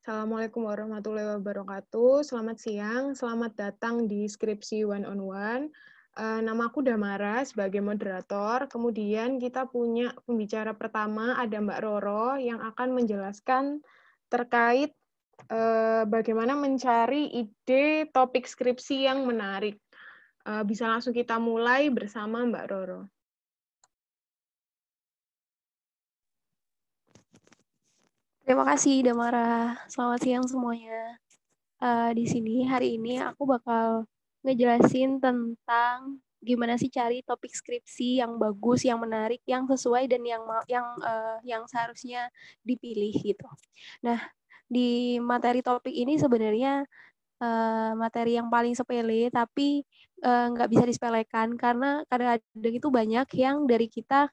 Assalamualaikum warahmatullahi wabarakatuh. Selamat siang, selamat datang di Skripsi One on One. Nama aku Damara sebagai moderator. Kemudian kita punya pembicara pertama, ada Mbak Roro, yang akan menjelaskan terkait bagaimana mencari ide topik skripsi yang menarik. Bisa langsung kita mulai bersama Mbak Roro. Terima kasih, Damara. Selamat siang semuanya. Di sini hari ini aku bakal ngejelasin tentang gimana sih cari topik skripsi yang bagus, yang menarik, yang sesuai dan yang seharusnya dipilih gitu. Nah, di materi topik ini sebenarnya materi yang paling sepele, tapi nggak bisa disepelekan karena kadang-kadang itu banyak yang dari kita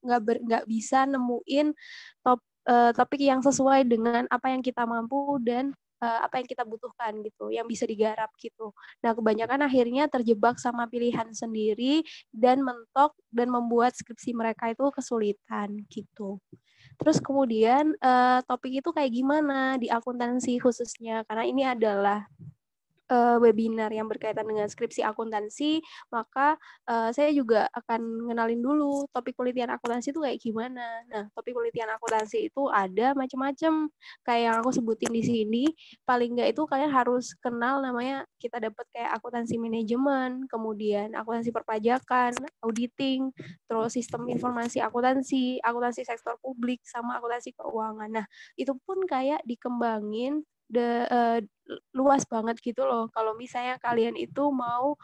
nggak bisa nemuin topik yang sesuai dengan apa yang kita mampu dan apa yang kita butuhkan gitu, yang bisa digarap gitu. Nah, kebanyakan akhirnya terjebak sama pilihan sendiri dan mentok dan membuat skripsi mereka itu kesulitan gitu. Terus kemudian topik itu kayak gimana di akuntansi khususnya, karena ini adalah webinar yang berkaitan dengan skripsi akuntansi, maka saya juga akan ngenalin dulu topik penelitian akuntansi itu kayak gimana. Nah, topik penelitian akuntansi itu ada macam-macam. Kayak yang aku sebutin di sini, paling nggak itu kalian harus kenal namanya, kita dapat kayak akuntansi manajemen, kemudian akuntansi perpajakan, auditing, terus sistem informasi akuntansi, akuntansi sektor publik, sama akuntansi keuangan. Nah, itu pun kayak dikembangin luas banget gitu loh. Kalau misalnya kalian itu mau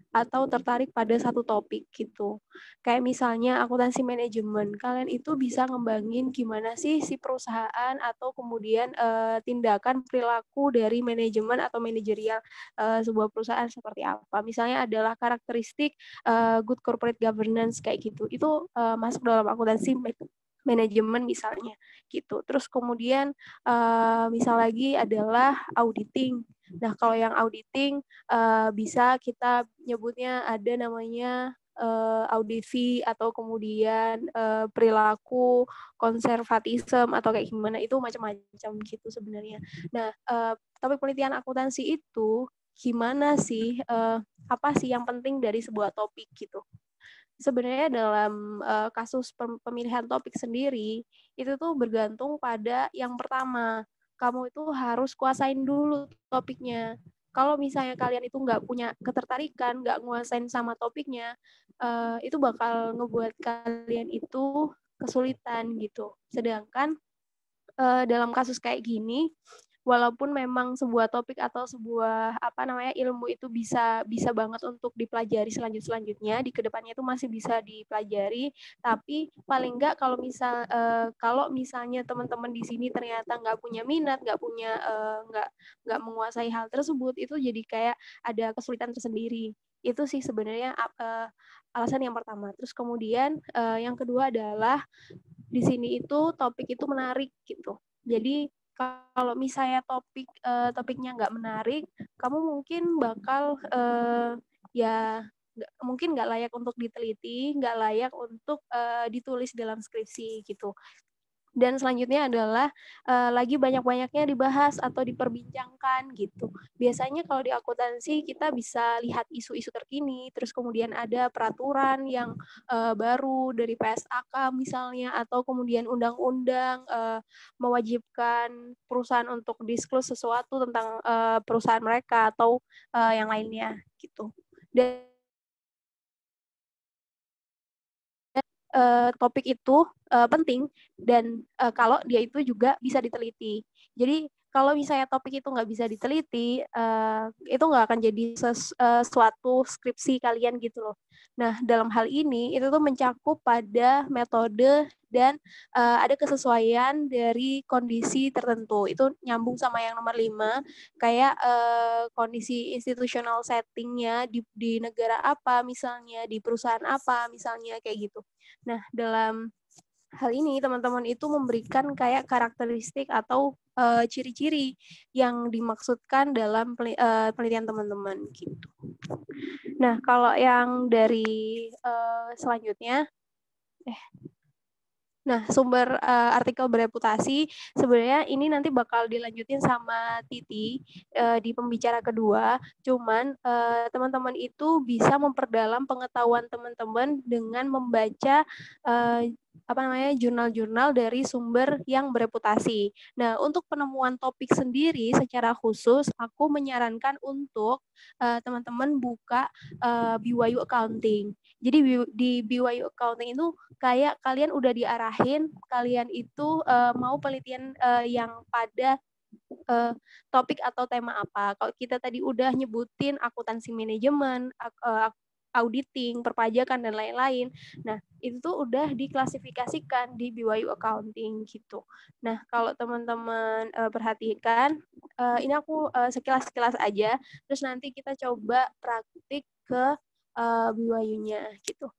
atau tertarik pada satu topik gitu. Kayak misalnya akuntansi manajemen, kalian itu bisa ngembangin gimana sih si perusahaan atau kemudian tindakan perilaku dari manajemen atau manajerial sebuah perusahaan seperti apa. Misalnya adalah karakteristik good corporate governance kayak gitu. Itu masuk dalam akuntansi manajemen misalnya gitu. Terus kemudian misal lagi adalah auditing. Nah, kalau yang auditing bisa kita nyebutnya ada namanya audit fee atau kemudian perilaku konservatisme atau kayak gimana, itu macam-macam gitu sebenarnya. Nah, tapi penelitian akuntansi itu gimana sih, apa sih yang penting dari sebuah topik gitu. Sebenarnya dalam kasus pemilihan topik sendiri, itu tuh bergantung pada yang pertama, kamu itu harus kuasain dulu topiknya. Kalau misalnya kalian itu nggak punya ketertarikan, nggak nguasain sama topiknya, itu bakal ngebuat kalian itu kesulitan gitu. Sedangkan dalam kasus kayak gini, walaupun memang sebuah topik atau sebuah ilmu itu bisa banget untuk dipelajari selanjutnya di kedepannya itu masih bisa dipelajari, tapi paling enggak kalau misalnya teman-teman di sini ternyata nggak punya minat, nggak menguasai hal tersebut, itu jadi kayak ada kesulitan tersendiri. Itu sih sebenarnya alasan yang pertama. Terus kemudian yang kedua adalah di sini itu topik itu menarik gitu. Jadi kalau misalnya topiknya nggak menarik, kamu mungkin bakal ya mungkin nggak layak untuk diteliti, nggak layak untuk ditulis dalam skripsi gitu. Dan selanjutnya adalah lagi banyak-banyaknya dibahas atau diperbincangkan gitu. Biasanya kalau di akuntansi kita bisa lihat isu-isu terkini, terus kemudian ada peraturan yang baru dari PSAK misalnya, atau kemudian undang-undang mewajibkan perusahaan untuk disclose sesuatu tentang perusahaan mereka atau yang lainnya gitu. Dan topik itu penting dan kalau dia itu juga bisa diteliti. Jadi kalau misalnya topik itu nggak bisa diteliti, itu nggak akan jadi suatu skripsi kalian gitu loh. Nah, dalam hal ini itu tuh mencakup pada metode dan ada kesesuaian dari kondisi tertentu. Itu nyambung sama yang nomor 5, kayak kondisi institutional settingnya di negara apa misalnya, di perusahaan apa misalnya, kayak gitu. Nah, dalam hal ini teman-teman itu memberikan kayak karakteristik atau ciri-ciri yang dimaksudkan dalam penelitian teman-teman gitu. Nah, kalau yang dari selanjutnya, Nah, sumber artikel bereputasi sebenarnya ini nanti bakal dilanjutin sama Titi di pembicara kedua. Cuman teman-teman itu bisa memperdalam pengetahuan teman-teman dengan membaca jurnal-jurnal dari sumber yang bereputasi. Nah, untuk penemuan topik sendiri secara khusus, aku menyarankan untuk teman-teman buka BYU Accounting. Jadi di BYU Accounting itu kayak kalian udah diarahin, kalian itu mau penelitian yang pada topik atau tema apa. Kalau kita tadi udah nyebutin akuntansi manajemen, auditing, perpajakan, dan lain-lain. Nah, itu tuh udah diklasifikasikan di BYU Accounting gitu. Nah, kalau teman-teman perhatikan, ini aku sekilas-sekilas aja, terus nanti kita coba praktik ke BYU-nya gitu.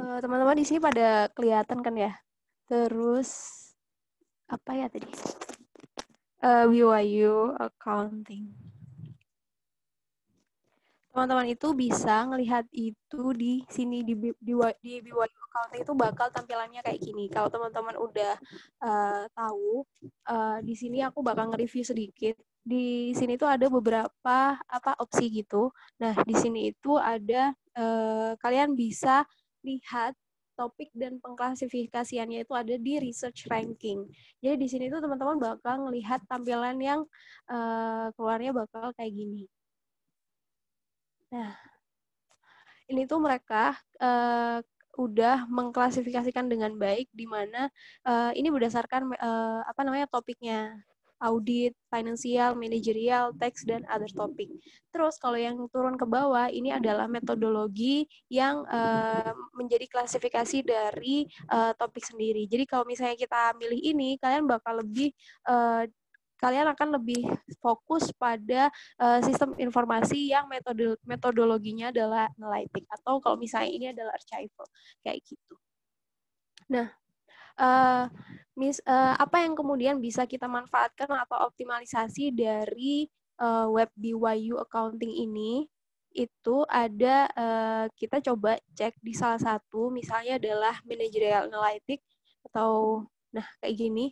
Teman-teman di sini pada kelihatan kan ya? Terus apa ya tadi? BYU Accounting. Teman-teman itu bisa ngelihat itu di sini di BYU Accounting itu bakal tampilannya kayak gini. Kalau teman-teman udah tahu, di sini aku bakal nge-review sedikit. Di sini tuh ada beberapa opsi gitu. Nah, di sini itu ada kalian bisa lihat topik dan pengklasifikasiannya itu ada di research ranking. Jadi di sini tuh teman-teman bakal ngelihat tampilan yang keluarnya bakal kayak gini. Nah, ini tuh mereka udah mengklasifikasikan dengan baik di mana ini berdasarkan topiknya audit, financial, managerial, tax, dan other topic. Terus kalau yang turun ke bawah ini adalah metodologi yang menjadi klasifikasi dari topik sendiri. Jadi kalau misalnya kita milih ini, kalian akan lebih fokus pada sistem informasi yang metodologinya adalah analytic, atau kalau misalnya ini adalah archival kayak gitu. Nah, apa yang kemudian bisa kita manfaatkan atau optimalisasi dari web BYU Accounting ini? Itu ada kita coba cek di salah satu, misalnya adalah managerial analytic atau kayak gini.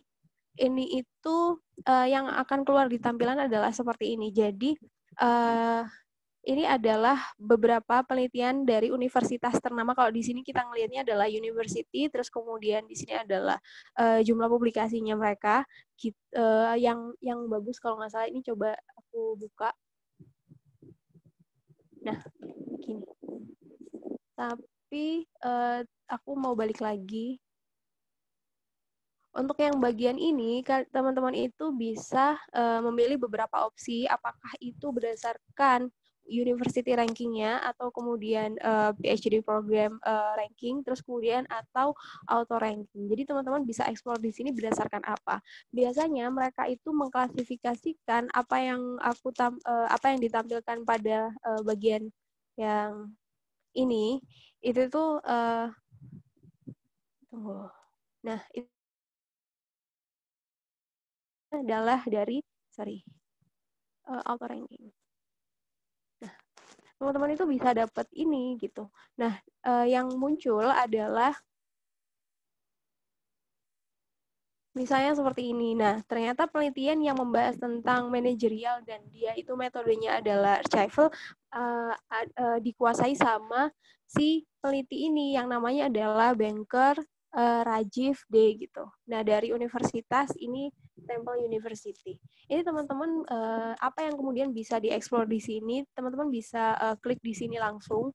Ini itu yang akan keluar di tampilan adalah seperti ini. Jadi ini adalah beberapa penelitian dari universitas ternama. Kalau di sini kita ngelihatnya adalah university, terus kemudian di sini adalah jumlah publikasinya mereka. Yang bagus kalau nggak salah ini coba aku buka. Nah, gini. Tapi aku mau balik lagi. Untuk yang bagian ini, teman-teman itu bisa memilih beberapa opsi, apakah itu berdasarkan university rankingnya, atau kemudian PhD program ranking, terus kemudian atau auto ranking. Jadi teman-teman bisa explore di sini berdasarkan apa. Biasanya mereka itu mengklasifikasikan apa yang ditampilkan pada bagian yang ini, itu tuh nah itu adalah dari auto ranking. Nah, teman-teman itu bisa dapat ini gitu. Nah, yang muncul adalah misalnya seperti ini. Nah, ternyata penelitian yang membahas tentang manajerial dan dia itu metodenya adalah archival dikuasai sama si peneliti ini yang namanya adalah Banker Rajiv D gitu. Nah, dari universitas ini Temple University. Ini teman-teman apa yang kemudian bisa dieksplor di sini, teman-teman bisa klik di sini langsung.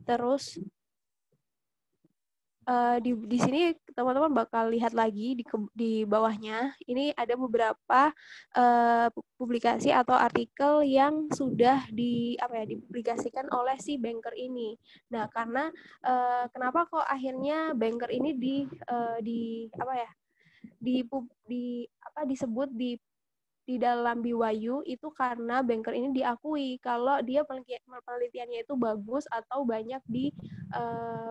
Terus di sini teman-teman bakal lihat lagi di bawahnya ini ada beberapa publikasi atau artikel yang sudah dipublikasikan oleh si banker ini. Nah, karena kenapa kok akhirnya banker ini disebut di dalam BYU itu karena banker ini diakui kalau dia penelitiannya itu bagus atau banyak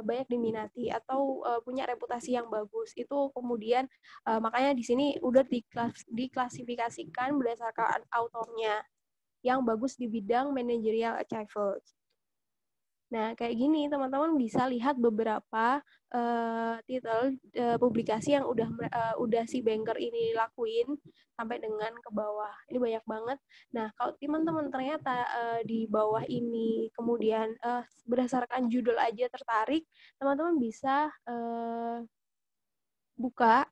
banyak diminati atau punya reputasi yang bagus. Itu kemudian makanya di sini udah diklasifikasikan berdasarkan autornya yang bagus di bidang managerial achievement. Nah, kayak gini teman-teman bisa lihat beberapa titel publikasi yang udah si banker ini lakuin sampai dengan ke bawah. Ini banyak banget. Nah, kalau teman-teman ternyata di bawah ini kemudian berdasarkan judul aja tertarik, teman-teman bisa buka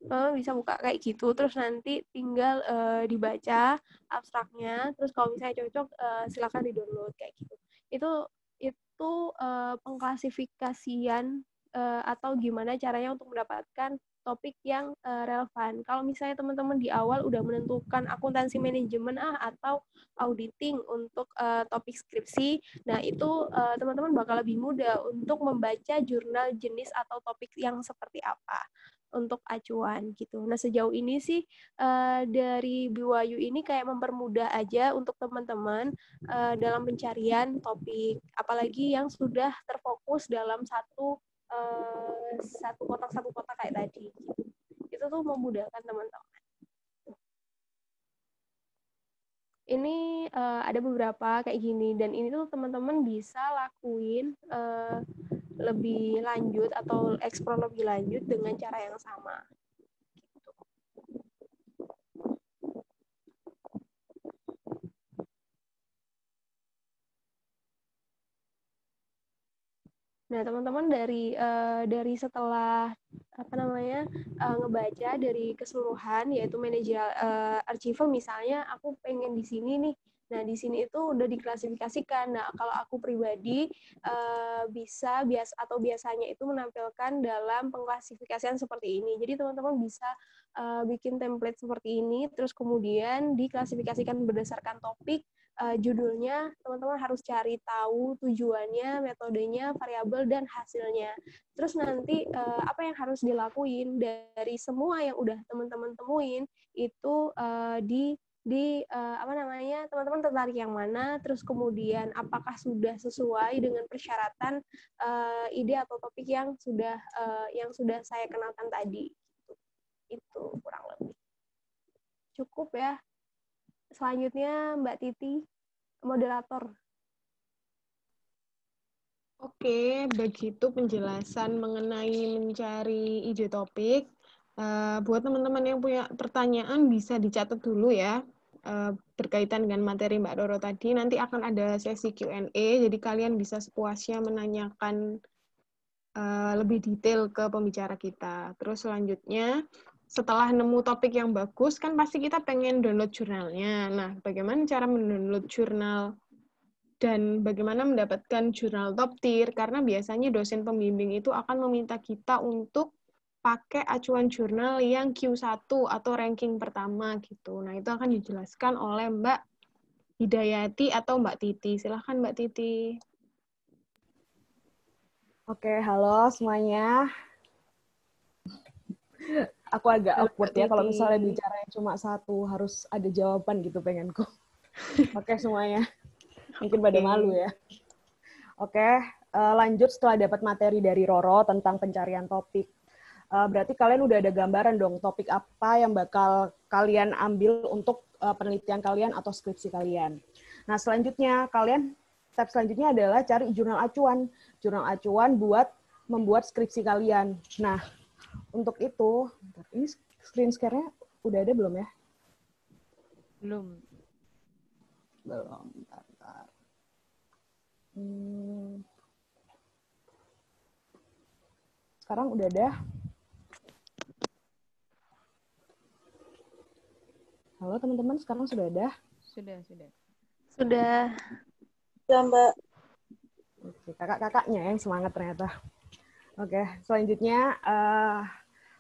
bisa buka kayak gitu, terus nanti tinggal dibaca abstraknya, terus kalau misalnya cocok silakan di-download kayak gitu. Itu pengklasifikasian atau gimana caranya untuk mendapatkan topik yang relevan. Kalau misalnya teman-teman di awal udah menentukan akuntansi manajemen atau auditing untuk topik skripsi, nah itu teman-teman bakal lebih mudah untuk membaca jurnal jenis atau topik yang seperti apa untuk acuan gitu. Nah, sejauh ini sih dari BYU ini kayak mempermudah aja untuk teman-teman dalam pencarian topik, apalagi yang sudah terfokus dalam satu kotak kayak tadi. Itu tuh memudahkan teman-teman. Ini ada beberapa kayak gini, dan ini tuh teman-teman bisa lakuin lebih lanjut atau eksplor lebih lanjut dengan cara yang sama. Nah, teman-teman dari setelah ngebaca dari keseluruhan, yaitu managerial achievement misalnya, aku pengen di sini nih. Nah, di sini itu udah diklasifikasikan. Nah, kalau aku pribadi biasanya itu menampilkan dalam pengklasifikasian seperti ini. Jadi teman-teman bisa bikin template seperti ini, terus kemudian diklasifikasikan berdasarkan topik. Judulnya, teman-teman harus cari tahu tujuannya, metodenya, variabel, dan hasilnya. Terus nanti apa yang harus dilakuin dari semua yang udah teman-teman temuin itu teman-teman tertarik yang mana, terus kemudian apakah sudah sesuai dengan persyaratan ide atau topik yang sudah saya kenalkan tadi. Itu kurang lebih. Cukup ya. Selanjutnya Mbak Titi, moderator. Oke, begitu penjelasan mengenai mencari ide topik. Buat teman-teman yang punya pertanyaan bisa dicatat dulu ya, berkaitan dengan materi Mbak Roro tadi. Nanti akan ada sesi Q&A, jadi kalian bisa sepuasnya menanyakan lebih detail ke pembicara kita. Terus selanjutnya, setelah nemu topik yang bagus, kan pasti kita pengen download jurnalnya. Nah, bagaimana cara mendownload jurnal dan bagaimana mendapatkan jurnal top tier? Karena biasanya dosen pembimbing itu akan meminta kita untuk pakai acuan jurnal yang Q1 atau ranking pertama gitu. Nah, itu akan dijelaskan oleh Mbak Hidayati atau Mbak Titi. Silahkan Mbak Titi. Oke, halo semuanya. Aku agak awkward ya kalau misalnya bicaranya cuma satu, harus ada jawaban gitu pengenku. Oke semuanya, mungkin pada malu ya. Oke, lanjut setelah dapat materi dari Roro tentang pencarian topik. Berarti kalian udah ada gambaran dong topik apa yang bakal kalian ambil untuk penelitian kalian atau skripsi kalian. Nah selanjutnya, step selanjutnya adalah cari jurnal acuan. Jurnal acuan buat membuat skripsi kalian. Nah, untuk itu, ini screen share-nya udah ada belum ya? Belum. Bentar. Sekarang udah ada. Halo teman-teman, sekarang sudah ada? Sudah. Sudah. Sudah, Mbak. Oke, kakak-kakaknya yang semangat ternyata. Oke, selanjutnya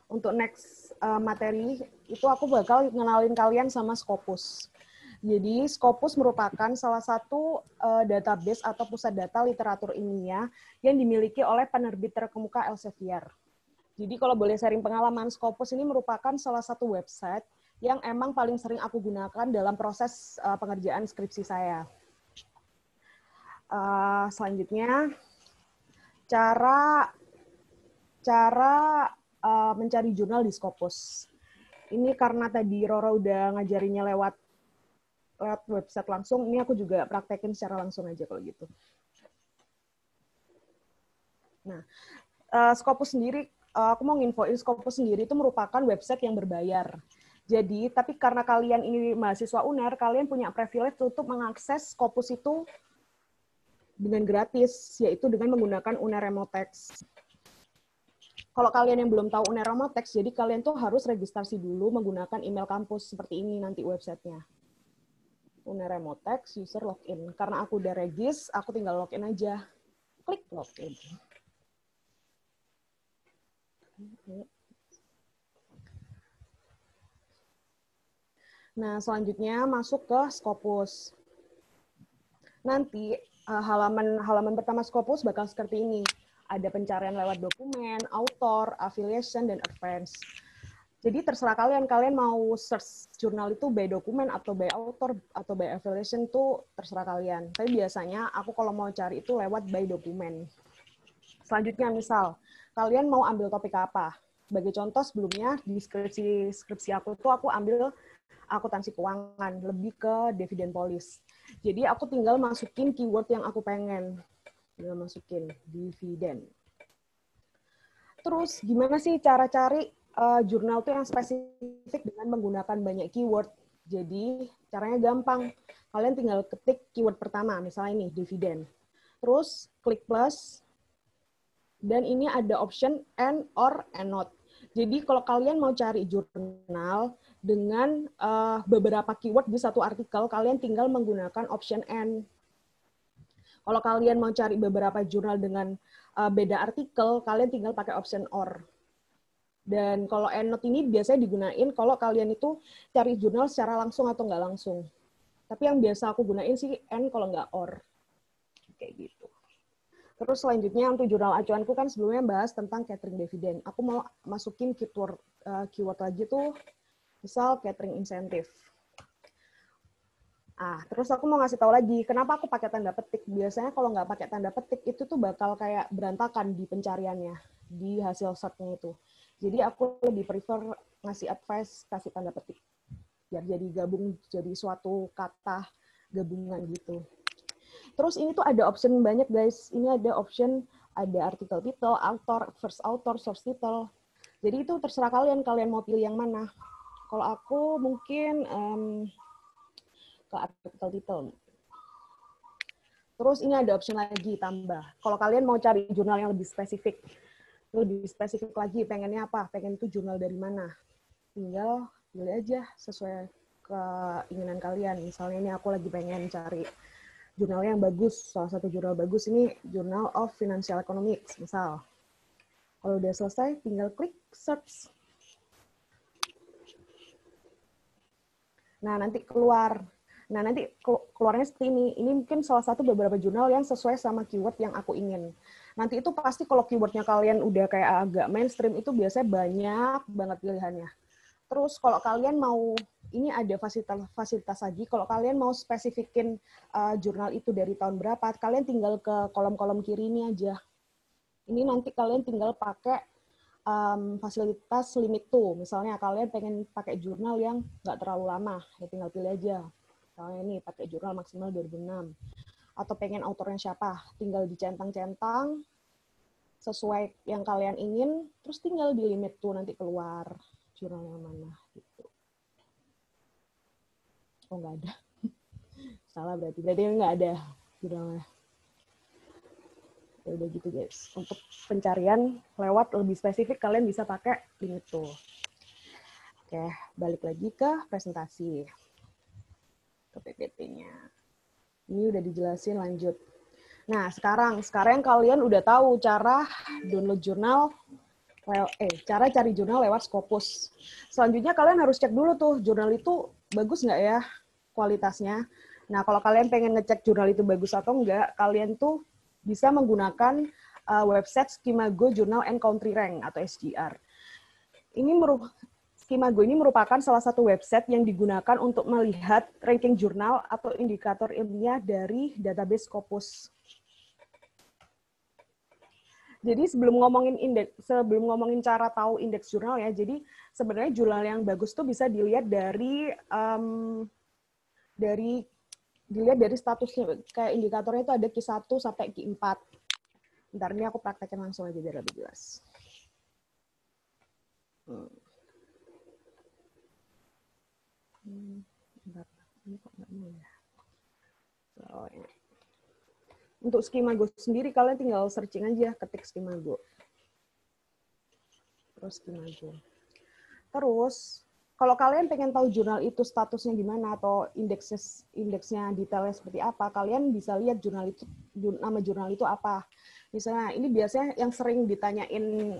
untuk next materi itu aku bakal ngenalin kalian sama Scopus. Jadi Scopus merupakan salah satu database atau pusat data literatur ilmiah yang dimiliki oleh penerbit terkemuka Elsevier. Jadi kalau boleh sharing pengalaman, Scopus ini merupakan salah satu website yang emang paling sering aku gunakan dalam proses pengerjaan skripsi saya. Selanjutnya, cara mencari jurnal di Scopus. Ini karena tadi Roro udah ngajarinnya lewat website langsung, ini aku juga praktekin secara langsung aja kalau gitu. Nah, Scopus sendiri, aku mau nginfoin Scopus sendiri itu merupakan website yang berbayar. Jadi, tapi karena kalian ini mahasiswa UNER, kalian punya privilege untuk mengakses Scopus itu dengan gratis, yaitu dengan menggunakan UNER Remotex. Kalau kalian yang belum tahu UNER Remotex, jadi kalian tuh harus registrasi dulu menggunakan email kampus seperti ini nanti websitenya. UNER Remotex user login. Karena aku udah regis, aku tinggal login aja. Klik login. Nah, selanjutnya masuk ke Scopus. Nanti halaman pertama Scopus bakal seperti ini. Ada pencarian lewat dokumen, author, affiliation, dan advance. Jadi terserah kalian mau search jurnal itu by dokumen atau by author atau by affiliation tuh terserah kalian. Tapi biasanya aku kalau mau cari itu lewat by dokumen. Selanjutnya misal, kalian mau ambil topik apa? Sebagai contoh sebelumnya di skripsi aku tuh aku ambil akuntansi keuangan, lebih ke dividen polis. Jadi aku tinggal masukin keyword yang aku pengen. Tinggal masukin dividen. Terus gimana sih cara cari jurnal tuh yang spesifik dengan menggunakan banyak keyword? Jadi caranya gampang. Kalian tinggal ketik keyword pertama, misalnya ini dividen. Terus klik plus. Dan ini ada option and or and not. Jadi kalau kalian mau cari jurnal dengan beberapa keyword di satu artikel, kalian tinggal menggunakan option and. Kalau kalian mau cari beberapa jurnal dengan beda artikel, kalian tinggal pakai option or. Dan kalau and not ini biasanya digunain kalau kalian itu cari jurnal secara langsung atau nggak langsung. Tapi yang biasa aku gunain sih and kalau nggak or. Kayak gitu. Terus selanjutnya untuk jurnal acuanku kan sebelumnya bahas tentang catering dividen. Aku mau masukin keyword lagi tuh, misal catering insentif. Terus aku mau ngasih tahu lagi, kenapa aku pakai tanda petik. Biasanya kalau nggak pakai tanda petik, itu tuh bakal kayak berantakan di pencariannya, di hasil search-nya itu. Jadi aku lebih prefer ngasih advice, kasih tanda petik. Biar jadi gabung, jadi suatu kata gabungan gitu. Terus ini tuh ada option banyak, guys. Ini ada option, ada artikel title, author, first author, source title. Jadi itu terserah kalian mau pilih yang mana. Kalau aku mungkin ke artikel title. Terus ini ada option lagi tambah. Kalau kalian mau cari jurnal yang lebih spesifik lagi, pengennya apa? Pengen itu jurnal dari mana? Tinggal pilih aja sesuai keinginan kalian. Misalnya ini aku lagi pengen cari jurnal yang bagus. Salah satu jurnal bagus ini Journal of Financial Economics, misal. Kalau udah selesai, tinggal klik search. Nah, nanti keluarnya seperti ini. Ini mungkin salah satu beberapa jurnal yang sesuai sama keyword yang aku ingin. Nanti itu pasti kalau keywordnya kalian udah kayak agak mainstream, itu biasanya banyak banget pilihannya. Terus kalau kalian mau, ini ada fasilitas lagi, kalau kalian mau spesifikin jurnal itu dari tahun berapa, kalian tinggal ke kolom-kolom kiri ini aja. Ini nanti kalian tinggal pakai fasilitas limit to. Misalnya kalian pengen pakai jurnal yang nggak terlalu lama, ya tinggal pilih aja. Misalnya ini pakai jurnal maksimal 2006. Atau pengen autornya siapa, tinggal dicentang-centang sesuai yang kalian ingin, terus tinggal di limit to, nanti keluar jurnal yang mana gitu. Oh, nggak ada. Salah berarti nggak ada jurnalnya. Ya udah gitu, guys. Untuk pencarian lewat lebih spesifik, kalian bisa pakai limit to. Oke, balik lagi ke presentasi. Ke PPT-nya. Ini udah dijelasin, lanjut. Nah, sekarang kalian udah tahu cara download jurnal, cara cari jurnal lewat Scopus. Selanjutnya kalian harus cek dulu tuh, jurnal itu bagus nggak ya kualitasnya. Nah, kalau kalian pengen ngecek jurnal itu bagus atau enggak, kalian tuh bisa menggunakan website Skimago Journal and Country Rank atau SJR. Ini Skimago ini merupakan salah satu website yang digunakan untuk melihat ranking jurnal atau indikator ilmiah dari database Scopus. Jadi sebelum ngomongin cara tahu indeks jurnal ya, jadi sebenarnya jurnal yang bagus tuh bisa dilihat dari statusnya, kayak indikatornya itu ada Q1 sampai Q4. Bentar, ini aku praktekin langsung aja biar lebih jelas. Bentar, ini kok nggak mau ya? Oh, ini. Untuk Skimago sendiri, kalian tinggal searching aja, ketik Skimago. Terus, kalau kalian pengen tahu jurnal itu statusnya gimana atau indeksnya detailnya seperti apa, kalian bisa lihat nama jurnal itu apa. Misalnya, ini biasanya yang sering ditanyain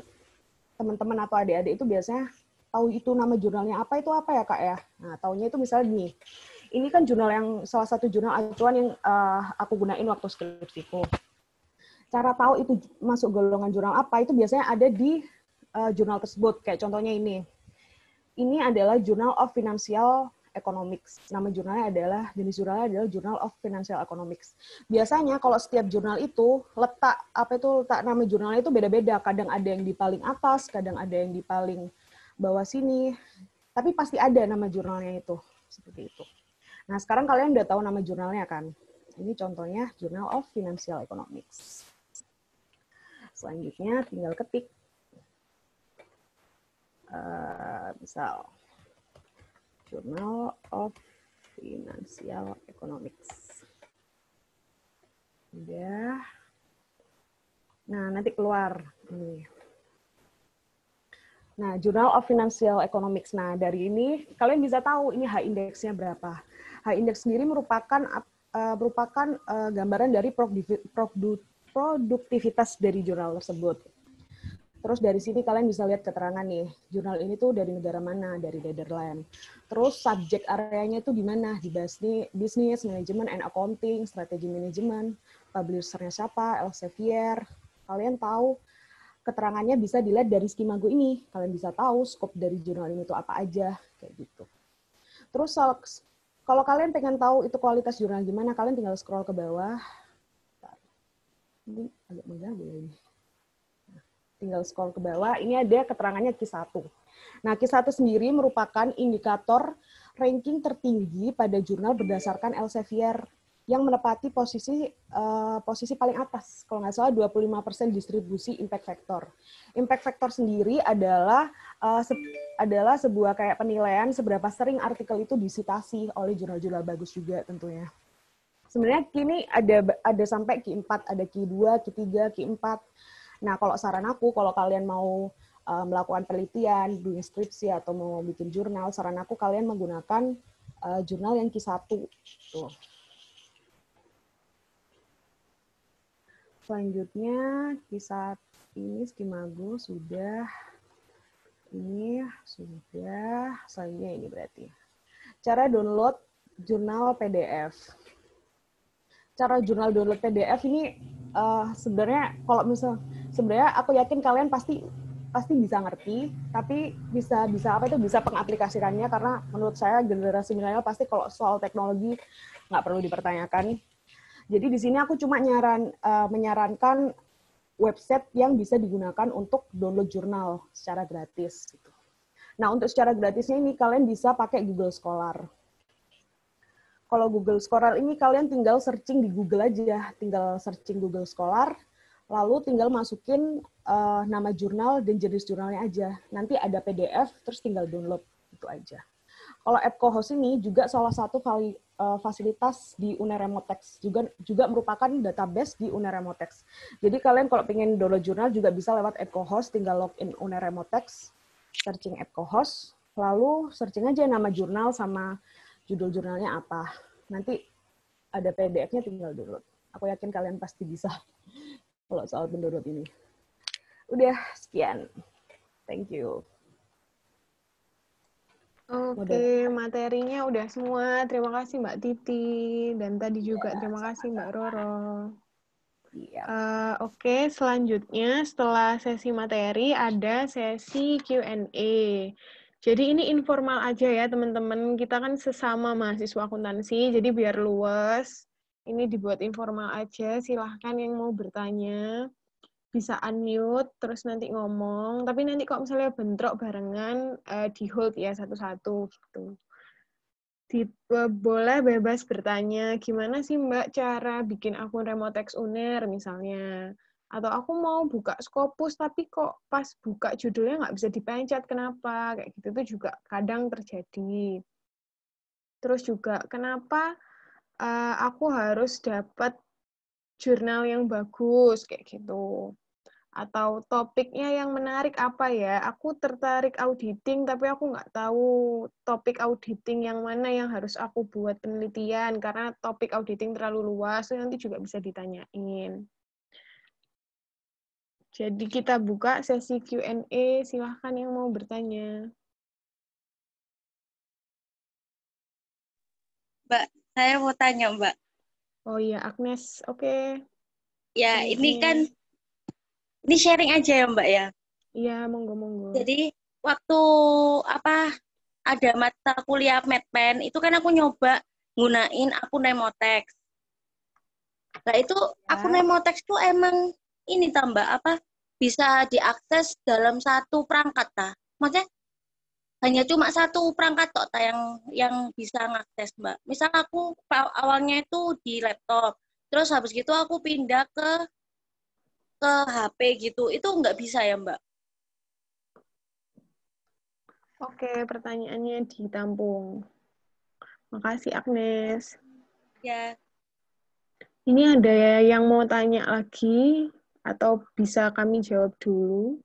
teman-teman atau adik-adik itu biasanya tahu itu nama jurnalnya apa itu apa ya Kak ya. Nah, taunya itu misalnya gini. Ini kan jurnal yang salah satu jurnal acuan yang aku gunain waktu skripsiku. Cara tahu itu masuk golongan jurnal apa itu biasanya ada di jurnal tersebut. Kayak contohnya ini. Ini adalah Journal of Financial Economics. Nama jenis jurnalnya adalah Journal of Financial Economics. Biasanya kalau setiap jurnal itu letak nama jurnalnya itu beda-beda. Kadang ada yang di paling atas, kadang ada yang di paling bawah sini. Tapi pasti ada nama jurnalnya itu. Seperti itu. Nah, sekarang kalian udah tahu nama jurnalnya kan? Ini contohnya Journal of Financial Economics. Selanjutnya tinggal ketik. Misal Journal of Financial Economics. Udah. Nah, nanti keluar ini. Nah, Journal of Financial Economics. Nah, dari ini kalian bisa tahu ini H-indeksnya berapa. H-indeks sendiri merupakan gambaran dari produktivitas dari jurnal tersebut. Terus dari sini kalian bisa lihat keterangan nih, jurnal ini tuh dari negara mana, dari Netherlands. Terus subjek areanya itu di mana, di bisnis, manajemen, and accounting, strategi manajemen, publisher-nya siapa, Elsevier. Kalian tahu keterangannya bisa dilihat dari Skimago ini. Kalian bisa tahu scope dari jurnal ini tuh apa aja, kayak gitu. Terus kalau kalian pengen tahu itu kualitas jurnal gimana, kalian tinggal scroll ke bawah. Ini agak mengganggu ini. Tinggal scroll ke bawah, ini ada keterangannya Q1. Nah, Q1 sendiri merupakan indikator ranking tertinggi pada jurnal berdasarkan Elsevier yang menepati posisi paling atas. Kalau nggak salah 25% distribusi impact factor. Impact factor sendiri adalah sebuah kayak penilaian seberapa sering artikel itu disitasi oleh jurnal-jurnal bagus juga tentunya. Sebenarnya kini ada sampai Q4, ada Q2, Q3, Q4. Nah, kalau saran aku, kalau kalian mau melakukan penelitian, bikin skripsi, atau mau bikin jurnal, saran aku kalian menggunakan jurnal yang Q1. Tuh. Selanjutnya, Q1 ini Skimago sudah. Ini sudah. Selanjutnya ini berarti. Cara download jurnal PDF. Cara jurnal download PDF ini sebenarnya aku yakin kalian pasti bisa ngerti, tapi bisa pengaplikasikannya karena menurut saya generasi milenial pasti kalau soal teknologi nggak perlu dipertanyakan. Jadi di sini aku cuma menyarankan website yang bisa digunakan untuk download jurnal secara gratis. Gitu. Nah, untuk secara gratisnya ini kalian bisa pakai Google Scholar. Kalau Google Scholar ini kalian tinggal searching di Google aja, tinggal searching Google Scholar, lalu tinggal masukin nama jurnal dan jenis jurnalnya aja. Nanti ada PDF, terus tinggal download, itu aja. Kalau EBSCOhost ini juga salah satu fasilitas di UNER-Emotex, juga merupakan database di UNER-Emotex. Jadi kalian kalau pengen download jurnal juga bisa lewat EBSCOhost, tinggal login UNER-Emotex, searching EBSCOhost, lalu searching aja nama jurnal sama judul jurnalnya apa. Nanti ada PDF-nya tinggal download. Aku yakin kalian pasti bisa kalau soal mendownload ini. Udah, sekian. Thank you. Oke, materinya udah semua. Terima kasih Mbak Titi. Dan tadi juga terima kasih Mbak Roro. Oke, selanjutnya setelah sesi materi ada sesi Q&A. Jadi ini informal aja ya teman-teman. Kita kan sesama mahasiswa akuntansi, jadi biar luas. Ini dibuat informal aja. Silahkan yang mau bertanya bisa unmute terus nanti ngomong. Tapi nanti kalau misalnya bentrok barengan di hold ya satu-satu gitu. Boleh bebas bertanya, gimana sih Mbak cara bikin akun Remotex UNER misalnya. Atau aku mau buka Scopus, tapi kok pas buka judulnya nggak bisa dipencet, kenapa? Kayak gitu tuh juga kadang terjadi. Terus juga, kenapa aku harus dapat jurnal yang bagus, kayak gitu. Atau topiknya yang menarik apa ya? Aku tertarik auditing, tapi aku nggak tahu topik auditing yang mana yang harus aku buat penelitian, karena topik auditing terlalu luas, nanti juga bisa ditanyain. Jadi kita buka sesi Q&A, silahkan yang mau bertanya. Mbak, saya mau tanya, Mbak. Oh iya, Agnes, oke. Ya, ini Mic-nya. kan, ini sharing aja ya, Mbak ya. Iya, monggo-monggo. Jadi, waktu ada mata kuliah MedPen, itu kan aku nyoba gunain akun Remotex. Nah, itu akun Remotex tuh emang ini tambah bisa diakses dalam satu perangkat, ta. Maksudnya, hanya cuma satu perangkat tok yang bisa ngakses, Mbak. Misal aku awalnya itu di laptop, terus habis gitu aku pindah ke HP gitu, itu nggak bisa ya, Mbak? Oke, pertanyaannya ditampung. Makasih, Agnes. Ya, Ini ada yang mau tanya lagi, atau bisa kami jawab dulu?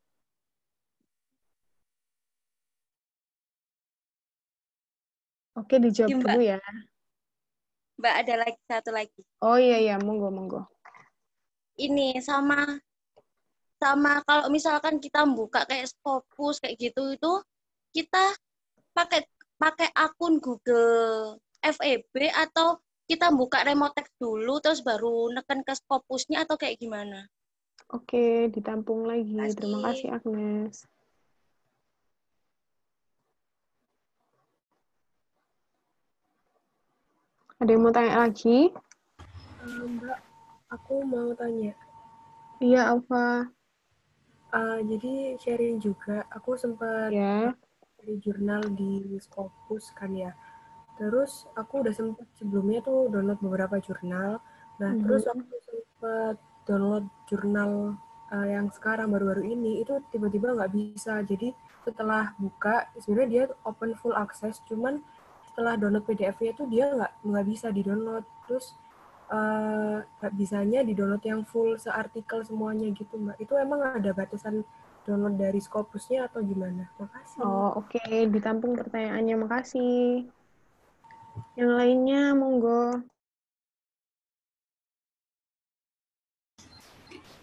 Oke, dijawab Mbak. dulu ya. Mbak, ada lagi satu lagi. Oh iya, monggo. Ini sama kalau misalkan kita buka kayak Scopus kayak gitu, itu kita pakai pakai akun Google FEB atau kita buka Remotex dulu terus baru neken ke Scopusnya atau kayak gimana? Oke, ditampung lagi. Terima Kasih. kasih, Agnes. Ada yang mau tanya lagi? Mbak, aku mau tanya. Iya, Alfa. Jadi sharing juga, aku sempat dari jurnal di Scopus kan ya. Terus aku udah sempat sebelumnya tuh download beberapa jurnal. Nah, terus waktu sempat download jurnal yang sekarang baru-baru ini, itu tiba-tiba nggak bisa. Jadi setelah buka, sebenarnya dia open full access, cuman setelah download PDF-nya itu dia nggak bisa di-download. Terus bisanya di-download yang full seartikel semuanya gitu, Mbak. Itu emang ada batasan download dari Scopusnya atau gimana? Makasih. Oh, oke. Ditampung pertanyaannya. Makasih. Yang lainnya, monggo.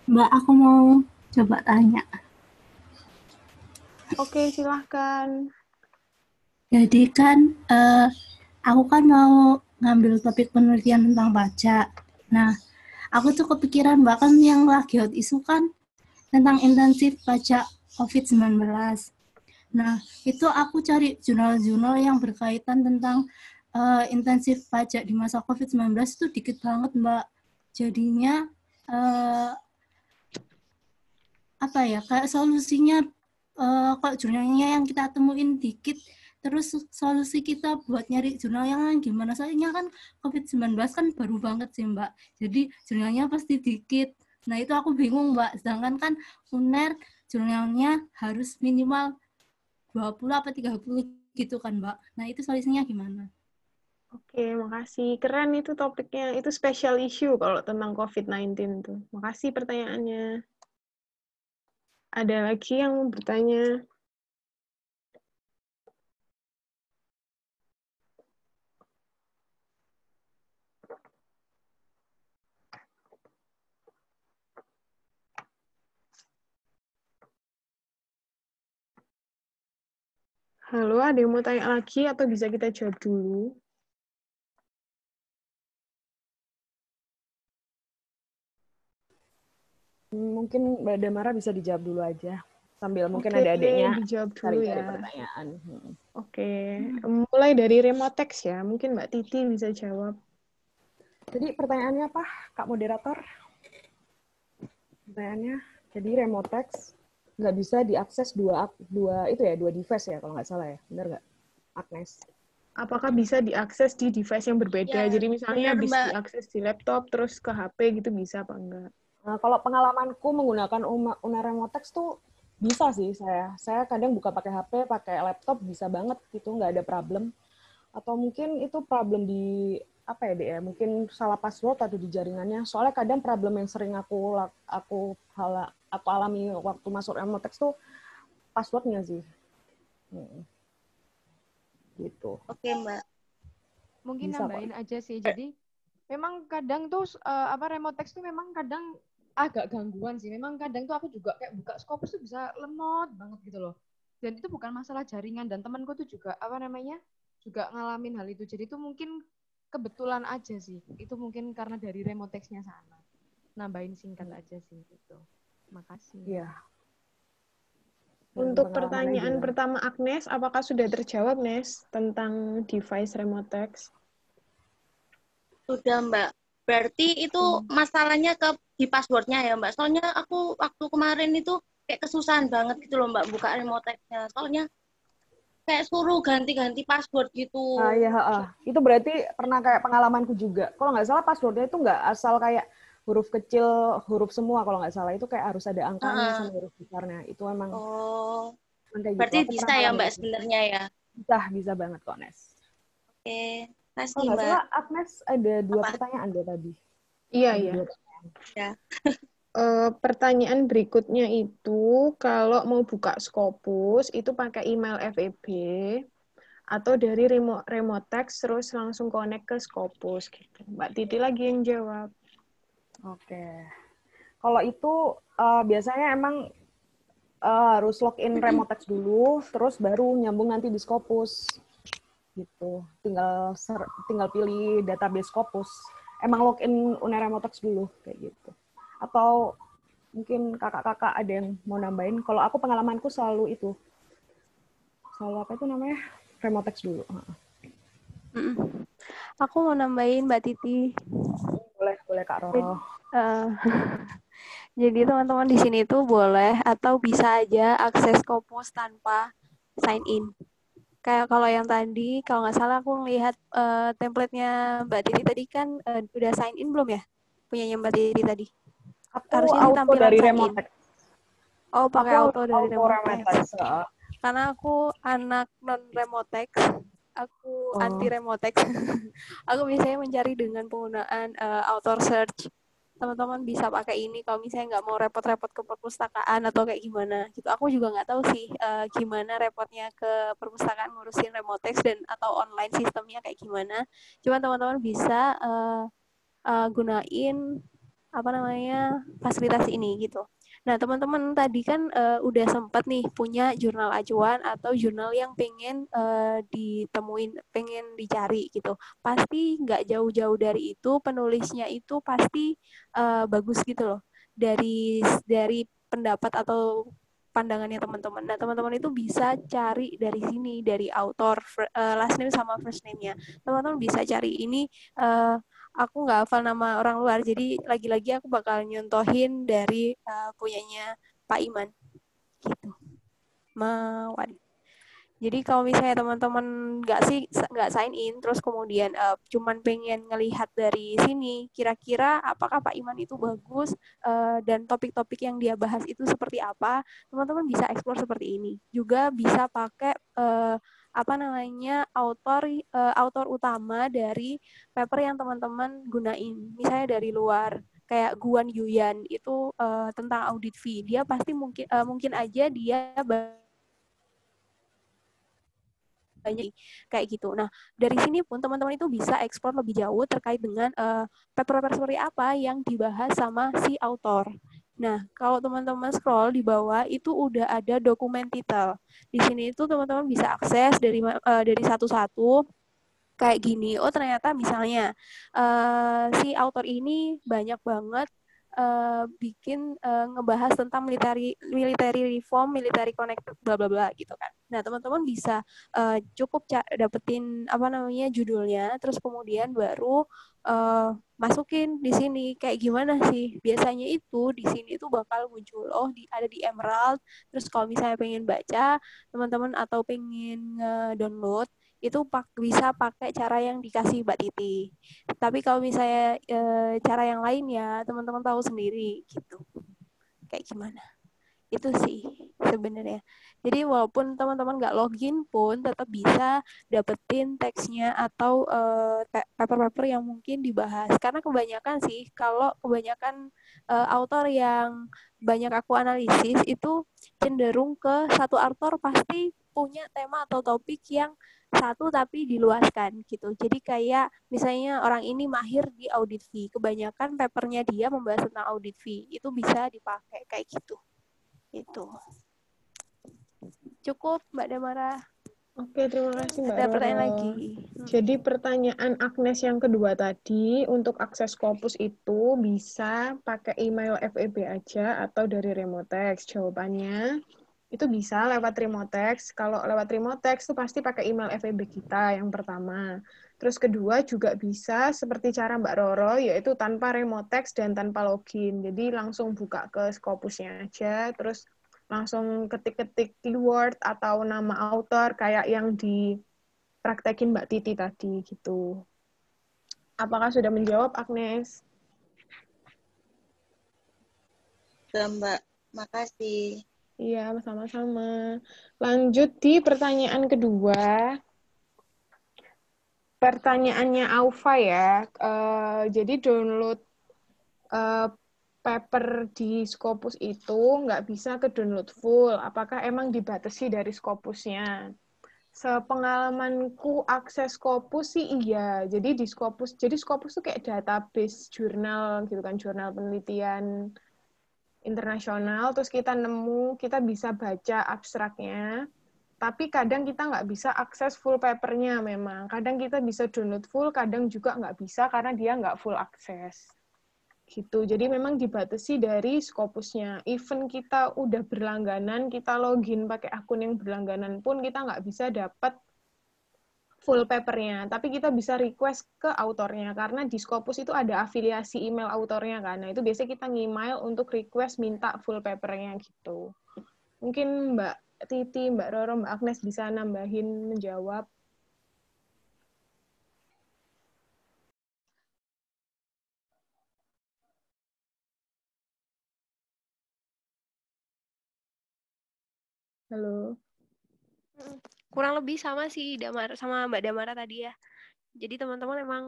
Mbak, aku mau coba tanya. Oke, silahkan. Jadi kan, aku kan mau ngambil topik penelitian tentang pajak. Nah, aku tuh kepikiran bahkan yang lagi hot isu kan tentang intensif pajak COVID-19. Nah, itu aku cari jurnal-jurnal yang berkaitan tentang intensif pajak di masa COVID-19 itu dikit banget, Mbak. Jadinya, kayak solusinya, kalau jurnalnya yang kita temuin dikit, terus solusi kita buat nyari jurnal yang lain gimana? Soalnya kan COVID-19 kan baru banget sih, Mbak. Jadi jurnalnya pasti dikit. Nah, itu aku bingung, Mbak. Sedangkan kan UNER jurnalnya harus minimal 20 apa 30 gitu kan, Mbak. Nah, itu solusinya gimana? Oke, makasih. Keren itu topiknya. Itu special issue kalau tentang COVID-19 tuh. Makasih pertanyaannya. Ada lagi yang mau bertanya? Halo, ada yang mau tanya lagi atau bisa kita jawab dulu? Mungkin Mbak Damara bisa dijawab dulu aja. Sambil mungkin Oke, ada adiknya dijawab dulu cari-cari ya. pertanyaan. Oke, mulai dari Remotex ya. Mungkin Mbak Titi bisa jawab. Jadi pertanyaannya apa, Kak Moderator? Pertanyaannya, jadi Remotex nggak bisa diakses dua device ya, kalau nggak salah ya. Benar nggak, Agnes? Apakah bisa diakses di device yang berbeda? Ya, Jadi misalnya benar bisa Mbak. diakses di laptop, terus ke HP gitu bisa apa enggak? Nah, kalau pengalamanku menggunakan Una Remotex tuh bisa sih saya. Saya kadang buka pakai HP, pakai laptop bisa banget gitu, nggak ada problem. Atau mungkin itu problem di apa ya, Dek, ya? Mungkin salah password atau di jaringannya. Soalnya kadang problem yang sering aku alami waktu masuk Remotex tuh passwordnya sih. Gitu. Oke Mbak. Mungkin Bisa nambahin aja sih. Jadi memang kadang tuh Remotex tuh memang kadang agak gangguan sih. Memang kadang tuh aku juga kayak buka Scopus tuh bisa lemot banget gitu loh. Dan itu bukan masalah jaringan, dan temanku tuh juga juga ngalamin hal itu. Jadi itu mungkin kebetulan aja sih. Itu mungkin karena dari Remotex-nya sana. Nambahin singkat aja sih gitu. Makasih. Iya. Untuk pertanyaan pertama Agnes, apakah sudah terjawab, Nes, tentang device Remotex? Sudah Mbak. Berarti itu masalahnya di passwordnya ya Mbak. Soalnya aku waktu kemarin itu kayak kesusahan banget gitu loh Mbak buka Remotex-nya. Soalnya kayak suruh ganti-ganti password gitu. Iya. Itu berarti pernah kayak pengalamanku juga. Kalau nggak salah passwordnya itu nggak asal kayak huruf kecil, huruf semua kalau nggak salah. Itu kayak harus ada angkanya sama huruf besarnya. Itu emang berarti gitu. Bisa ya Mbak sebenarnya ya? Bisa banget kok, Nes. Oke, kasih kalau nggak Mbak. salah, Agnes ada 2 pertanyaan deh tadi. Iya. Ya. Pertanyaan berikutnya itu, kalau mau buka Scopus, itu pakai email FEB, atau dari Remotex terus langsung connect ke Scopus gitu. Mbak Titi lagi yang jawab. Oke. Kalau itu biasanya emang harus login Remotex dulu, terus baru nyambung nanti di Scopus. Gitu. Tinggal pilih database Scopus. Emang login Una Remotex dulu kayak gitu. Atau mungkin kakak-kakak ada yang mau nambahin. Kalau aku pengalamanku selalu itu. Selalu apa itu namanya? Remotex dulu. Aku mau nambahin Mbak Titi. Boleh Kak Roro. Jadi teman-teman di sini tuh boleh atau bisa aja akses Scopus tanpa sign in. Kayak kalau yang tadi, kalau nggak salah aku ngelihat template-nya Mbak Titi tadi kan udah sign in belum ya? Punyanya Mbak Titi tadi. Harusnya sih tampilan dari sign Remotex. in. Oh, pakai auto dari Remotex. Karena aku anak non Remotex, aku anti Remotex. Aku biasanya mencari dengan penggunaan auto search. Teman-teman bisa pakai ini kalau misalnya nggak mau repot-repot ke perpustakaan atau kayak gimana gitu. Aku juga nggak tahu sih gimana repotnya ke perpustakaan ngurusin Remotex dan atau online sistemnya kayak gimana. Cuma teman-teman bisa gunain fasilitas ini gitu. Nah, teman-teman tadi kan udah sempat nih punya jurnal acuan atau jurnal yang pengen ditemuin, pengen dicari gitu. Pasti nggak jauh-jauh dari itu, penulisnya itu pasti bagus gitu loh. Dari pendapat atau pandangannya teman-teman. Nah, teman-teman itu bisa cari dari sini, dari author, last name sama first name-nya. Teman-teman bisa cari ini, aku nggak hafal nama orang luar, jadi lagi-lagi aku bakal nyontohin dari punyanya Pak Iman, gitu. Mawan. Jadi kalau misalnya teman-teman nggak sign in, terus kemudian cuman pengen ngelihat dari sini, kira-kira apakah Pak Iman itu bagus dan topik-topik yang dia bahas itu seperti apa, teman-teman bisa explore seperti ini. Juga bisa pakai autor utama dari paper yang teman-teman gunain. Misalnya dari luar, kayak Guan Yuyan itu tentang audit fee. Dia pasti mungkin aja dia banyak kayak gitu. Nah, dari sini pun teman-teman itu bisa eksplor lebih jauh terkait dengan paper-paper seperti apa yang dibahas sama si author. Nah, kalau teman-teman scroll di bawah itu udah ada dokumen title. Di sini itu teman-teman bisa akses dari satu-satu kayak gini. Oh, ternyata misalnya si author ini banyak banget bikin ngebahas tentang military reform, military connected, bla bla bla gitu kan. Nah teman-teman bisa cukup dapetin judulnya, terus kemudian baru masukin di sini kayak gimana sih. Biasanya itu di sini itu bakal muncul, ada di Emerald. Terus kalau misalnya pengen baca teman-teman atau pengen download itu bisa pakai cara yang dikasih Mbak Titi. Tapi kalau misalnya cara yang lain ya teman-teman tahu sendiri gitu. Kayak gimana? Itu sih sebenarnya. Jadi walaupun teman-teman nggak login pun tetap bisa dapetin teksnya atau paper-paper yang mungkin dibahas. Karena kebanyakan sih, kalau kebanyakan author yang banyak aku analisis itu cenderung ke satu author pasti punya tema atau topik yang satu tapi diluaskan gitu. Jadi kayak misalnya orang ini mahir di audit fee, kebanyakan papernya dia membahas tentang audit fee, itu bisa dipakai kayak gitu. Itu. Cukup Mbak Damara. Oke, terima kasih Mbak Ada Roro. pertanyaan lagi. Jadi pertanyaan Agnes yang kedua tadi, untuk akses Scopus itu bisa pakai email FEB aja atau dari Remotex? Jawabannya itu bisa lewat Remotex. Kalau lewat Remotex itu pasti pakai email FEB kita yang pertama. Terus kedua juga bisa seperti cara Mbak Roro, yaitu tanpa Remotex dan tanpa login. Jadi langsung buka ke Scopusnya aja, terus langsung ketik-ketik keyword atau nama author kayak yang dipraktekin Mbak Titi tadi gitu. Apakah sudah menjawab, Agnes? Sudah, Mbak. Makasih. Iya, sama-sama. Lanjut di pertanyaan kedua. Pertanyaannya Aufa ya. Jadi download paper di Scopus itu nggak bisa ke download full. Apakah emang dibatasi dari Scopusnya? Sepengalamanku akses Scopus sih iya. Jadi di Scopus tuh kayak database jurnal gitu kan, jurnal penelitian internasional. Terus kita bisa baca abstraknya. Tapi kadang kita nggak bisa akses full papernya memang. Kadang kita bisa download full, kadang juga nggak bisa karena dia nggak full akses. Gitu. Jadi memang dibatasi dari Scopusnya. Even kita udah berlangganan, kita login pakai akun yang berlangganan pun kita nggak bisa dapat full papernya. Tapi kita bisa request ke autornya, karena di Scopus itu ada afiliasi email autornya kan. Nah itu biasanya kita nge-email untuk request minta full papernya gitu. Mungkin Mbak Titi, Mbak Roro, Mbak Agnes bisa nambahin menjawab. Halo. Kurang lebih sama sih sama Mbak Damara tadi ya. Jadi teman-teman memang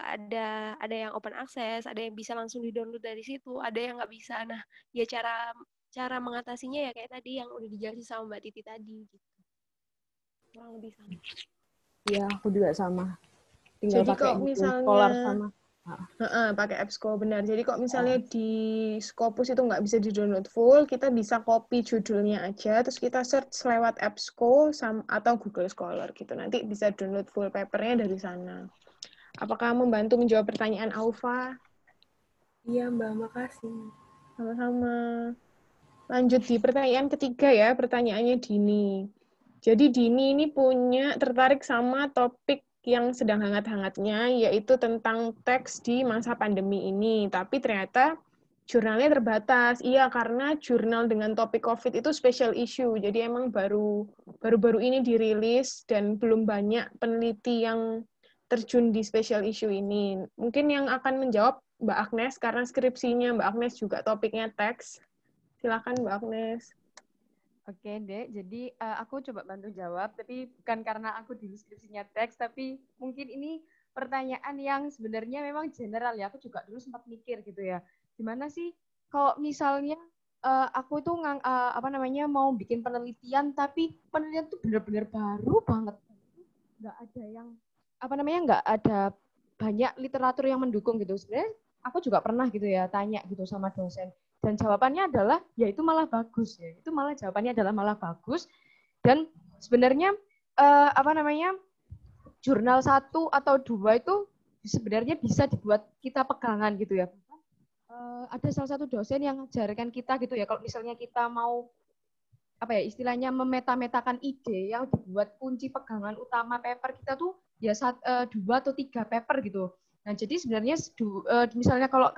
ada yang open access, ada yang bisa langsung di-download dari situ, ada yang nggak bisa. Nah, ya cara mengatasinya ya kayak tadi yang udah dijelasin sama Mbak Titi tadi gitu. Kurang lebih sama. Iya, aku juga sama. Tinggal Jadi pakai kok misalnya Scholar sama. Pakai EBSCO, benar. Jadi kok misalnya di Scopus itu nggak bisa di-download full, kita bisa copy judulnya aja, terus kita search lewat EBSCO atau Google Scholar gitu. Nanti bisa download full papernya dari sana. Apakah membantu menjawab pertanyaan Aufa? Iya, Mbak. Makasih. Sama-sama. Lanjut di pertanyaan ketiga ya, pertanyaannya Dini. Jadi Dini ini tertarik sama topik yang sedang hangat-hangatnya, yaitu tentang teks di masa pandemi ini. Tapi ternyata jurnalnya terbatas. Iya, karena jurnal dengan topik COVID itu special issue. Jadi emang baru-baru ini dirilis dan belum banyak peneliti yang terjun di special issue ini. Mungkin yang akan menjawab Mbak Agnes, karena skripsinya Mbak Agnes juga topiknya teks. Silakan Mbak Agnes. Oke, Dek. Jadi aku coba bantu jawab, tapi bukan karena aku di deskripsinya teks, tapi mungkin ini pertanyaan yang sebenarnya memang general ya. Aku juga dulu sempat mikir gitu ya. Gimana sih kalau misalnya aku itu mau bikin penelitian, tapi penelitian tuh benar-benar baru banget. Nggak ada yang nggak ada banyak literatur yang mendukung gitu. Sebenarnya aku juga pernah gitu ya tanya gitu sama dosen. Dan jawabannya adalah, ya itu malah bagus ya. Itu malah jawabannya adalah malah bagus. Dan sebenarnya jurnal 1 atau 2 itu sebenarnya bisa dibuat kita pegangan gitu ya. ada salah satu dosen yang ngajarkan kita gitu ya, kalau misalnya kita mau apa ya istilahnya memeta-metakan ide yang dibuat kunci pegangan utama paper kita tuh ya 2 atau 3 paper gitu. Nah jadi sebenarnya misalnya kalau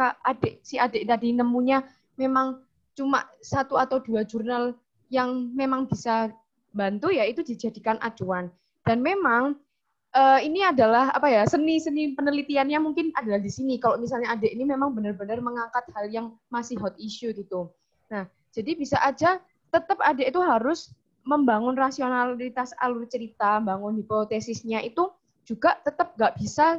si adik tadi nemunya memang cuma 1 atau 2 jurnal yang memang bisa bantu ya itu dijadikan acuan. Dan memang ini adalah apa ya seni penelitiannya mungkin adalah di sini. Kalau misalnya adik ini memang benar-benar mengangkat hal yang masih hot issue gitu. Nah jadi bisa aja tetap adik itu harus membangun rasionalitas alur cerita, bangun hipotesisnya itu juga tetap nggak bisa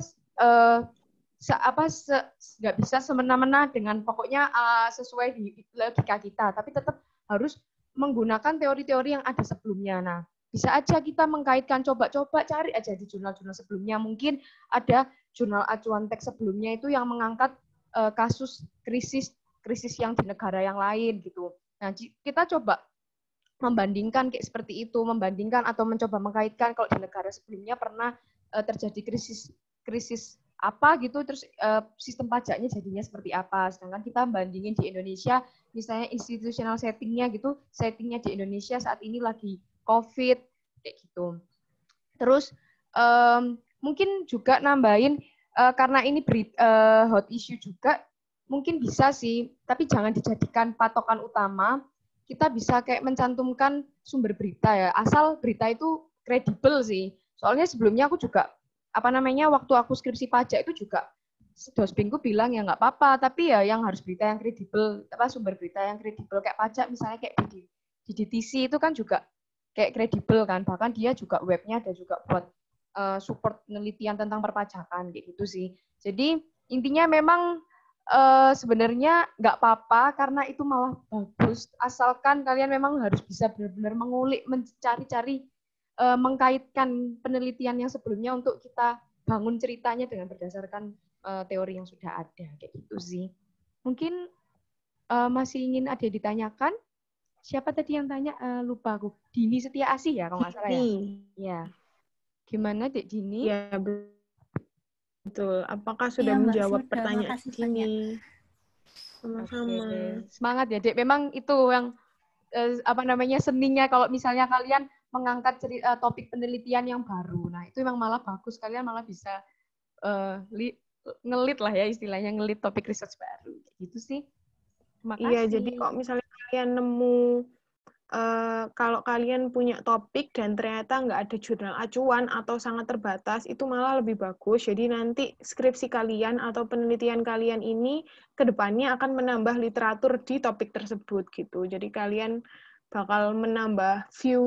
nggak bisa semena-mena dengan pokoknya sesuai di logika kita, tapi tetap harus menggunakan teori-teori yang ada sebelumnya. Nah, bisa aja kita mengkaitkan, coba-coba cari aja di jurnal-jurnal sebelumnya. Mungkin ada jurnal acuan teks sebelumnya itu yang mengangkat kasus krisis yang di negara yang lain gitu. Nah, kita coba membandingkan kayak seperti itu, membandingkan atau mencoba mengkaitkan kalau di negara sebelumnya pernah terjadi krisis apa gitu, terus sistem pajaknya jadinya seperti apa. Sedangkan kita bandingin di Indonesia, misalnya institutional settingnya gitu, settingnya di Indonesia saat ini lagi COVID, kayak gitu. Terus mungkin juga nambahin, karena ini hot issue juga, mungkin bisa sih, tapi jangan dijadikan patokan utama. Kita bisa kayak mencantumkan sumber berita ya, asal berita itu kredibel sih. Soalnya sebelumnya aku juga, waktu aku skripsi pajak itu juga, dospingku bilang ya nggak apa-apa, tapi ya yang harus berita yang kredibel, sumber berita yang kredibel kayak pajak, misalnya kayak di DTC itu kan juga kayak kredibel kan, bahkan dia juga webnya ada juga buat support penelitian tentang perpajakan kayak gitu sih. Jadi intinya memang sebenarnya nggak apa-apa karena itu malah bagus, asalkan kalian memang harus bisa benar-benar mengulik, mencari-cari, mengkaitkan penelitian yang sebelumnya untuk kita bangun ceritanya dengan berdasarkan teori yang sudah ada kayak gitu sih. Mungkin masih ingin ada ditanyakan? Siapa tadi yang tanya? Lupa aku. Dini Setia Asih ya kalau nggak salah ya. Ya. Gimana Dek Dini? Ya betul. Apakah sudah menjawab pertanyaan Dini? Sama-sama. Semangat ya Dek. Memang itu yang seninya kalau misalnya kalian mengangkat topik penelitian yang baru. Nah itu memang malah bagus. Kalian malah bisa ngelit lah ya istilahnya, ngelit topik research baru. Gitu sih. Terima kasih. Iya, jadi kok misalnya kalian nemu kalau kalian punya topik dan ternyata nggak ada jurnal acuan atau sangat terbatas, itu malah lebih bagus. Jadi nanti skripsi kalian atau penelitian kalian ini ke depannya akan menambah literatur di topik tersebut gitu. Jadi kalian bakal menambah view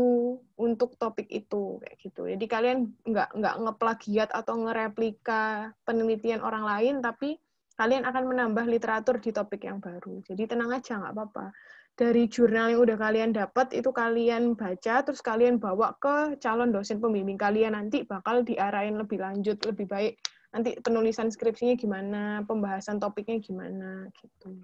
untuk topik itu kayak gitu. Jadi kalian nggak ngeplagiat atau ngereplika penelitian orang lain, tapi kalian akan menambah literatur di topik yang baru. Jadi tenang aja, nggak apa-apa. Dari jurnal yang udah kalian dapat, itu kalian baca, terus kalian bawa ke calon dosen pembimbing kalian, nanti bakal diarahin lebih lanjut, lebih baik. Nanti penulisan skripsinya gimana, pembahasan topiknya gimana, gitu.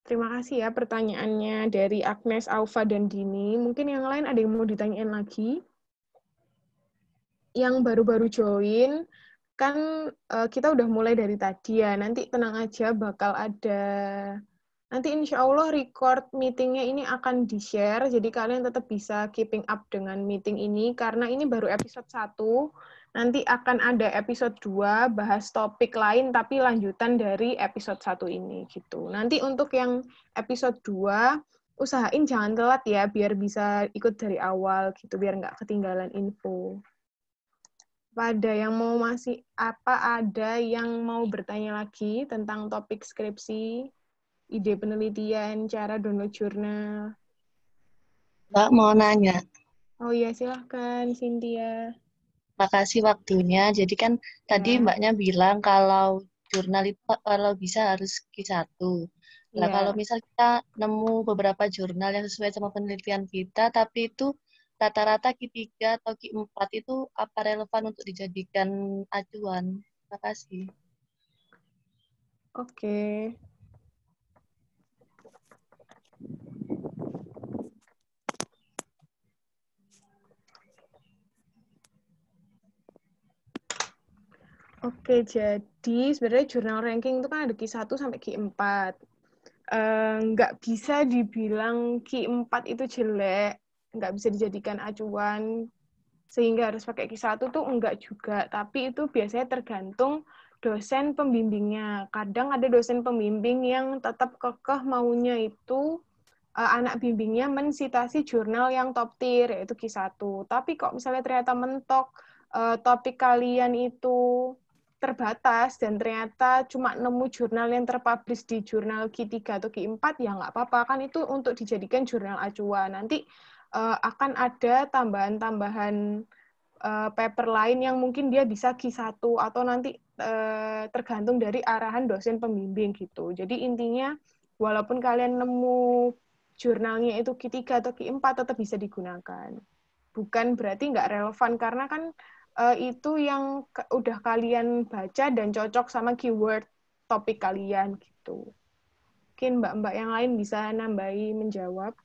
Terima kasih ya pertanyaannya dari Agnes, Aufa, dan Dini. Mungkin yang lain ada yang mau ditanyain lagi? Yang baru-baru join, kan kita udah mulai dari tadi ya, nanti tenang aja bakal ada, nanti insya Allah record meetingnya ini akan di-share, jadi kalian tetap bisa keeping up dengan meeting ini, karena ini baru episode 1, nanti akan ada episode 2, bahas topik lain, tapi lanjutan dari episode 1 ini, gitu. Nanti untuk yang episode 2, usahain jangan telat ya, biar bisa ikut dari awal, gitu, biar nggak ketinggalan info. Ada yang mau ada yang mau bertanya lagi tentang topik skripsi, ide penelitian, cara download jurnal? Mbak mau nanya. Oh iya, silahkan Cynthia. Makasih waktunya. Jadi kan tadi Mbaknya bilang kalau jurnal itu kalau bisa harus Q1. Nah, kalau misal kita nemu beberapa jurnal yang sesuai sama penelitian kita, tapi itu rata-rata Q3 atau Q4 itu apa relevan untuk dijadikan acuan? Terima kasih. Oke. Oke, jadi sebenarnya jurnal ranking itu kan ada Q1 sampai Q4. Nggak bisa dibilang Q4 itu jelek, nggak bisa dijadikan acuan, sehingga harus pakai Q1 tuh enggak juga. Tapi itu biasanya tergantung dosen pembimbingnya. Kadang ada dosen pembimbing yang tetap kekeh maunya itu anak bimbingnya mensitasi jurnal yang top tier, yaitu Q1. Tapi kok misalnya ternyata mentok topik kalian itu terbatas dan ternyata cuma nemu jurnal yang terpublish di jurnal Q3 atau Q4, ya nggak apa-apa. Kan itu untuk dijadikan jurnal acuan. Nanti akan ada tambahan-tambahan paper lain yang mungkin dia bisa Q1 atau nanti tergantung dari arahan dosen pembimbing gitu. Jadi intinya walaupun kalian nemu jurnalnya itu Q3 atau Q4 tetap bisa digunakan. Bukan berarti nggak relevan, karena kan itu yang udah kalian baca dan cocok sama keyword topik kalian gitu. Mungkin mbak-mbak yang lain bisa nambahi menjawab.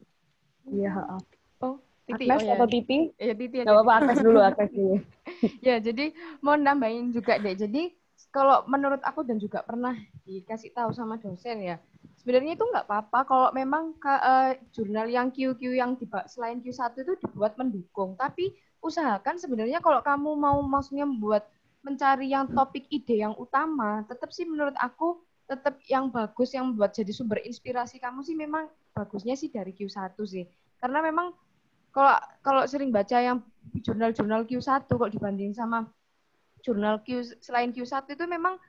Iya. Oh, Titi. Agnes atau Titi? Iya, Titi. Nggak apa-apa, Agnes dulu. Agnes dulu. Ya, jadi mau nambahin juga deh. Jadi kalau menurut aku dan juga pernah dikasih tahu sama dosen ya, sebenarnya itu nggak apa-apa kalau memang jurnal yang QQ yang selain Q1 itu dibuat mendukung. Tapi usahakan sebenarnya kalau kamu mau maksudnya mencari yang topik ide yang utama, tetap sih menurut aku tetap yang bagus yang buat jadi sumber inspirasi kamu sih memang bagusnya sih dari Q1 sih. Karena memang kalau sering baca yang jurnal-jurnal Q1 kok dibanding sama jurnal selain Q1 itu memang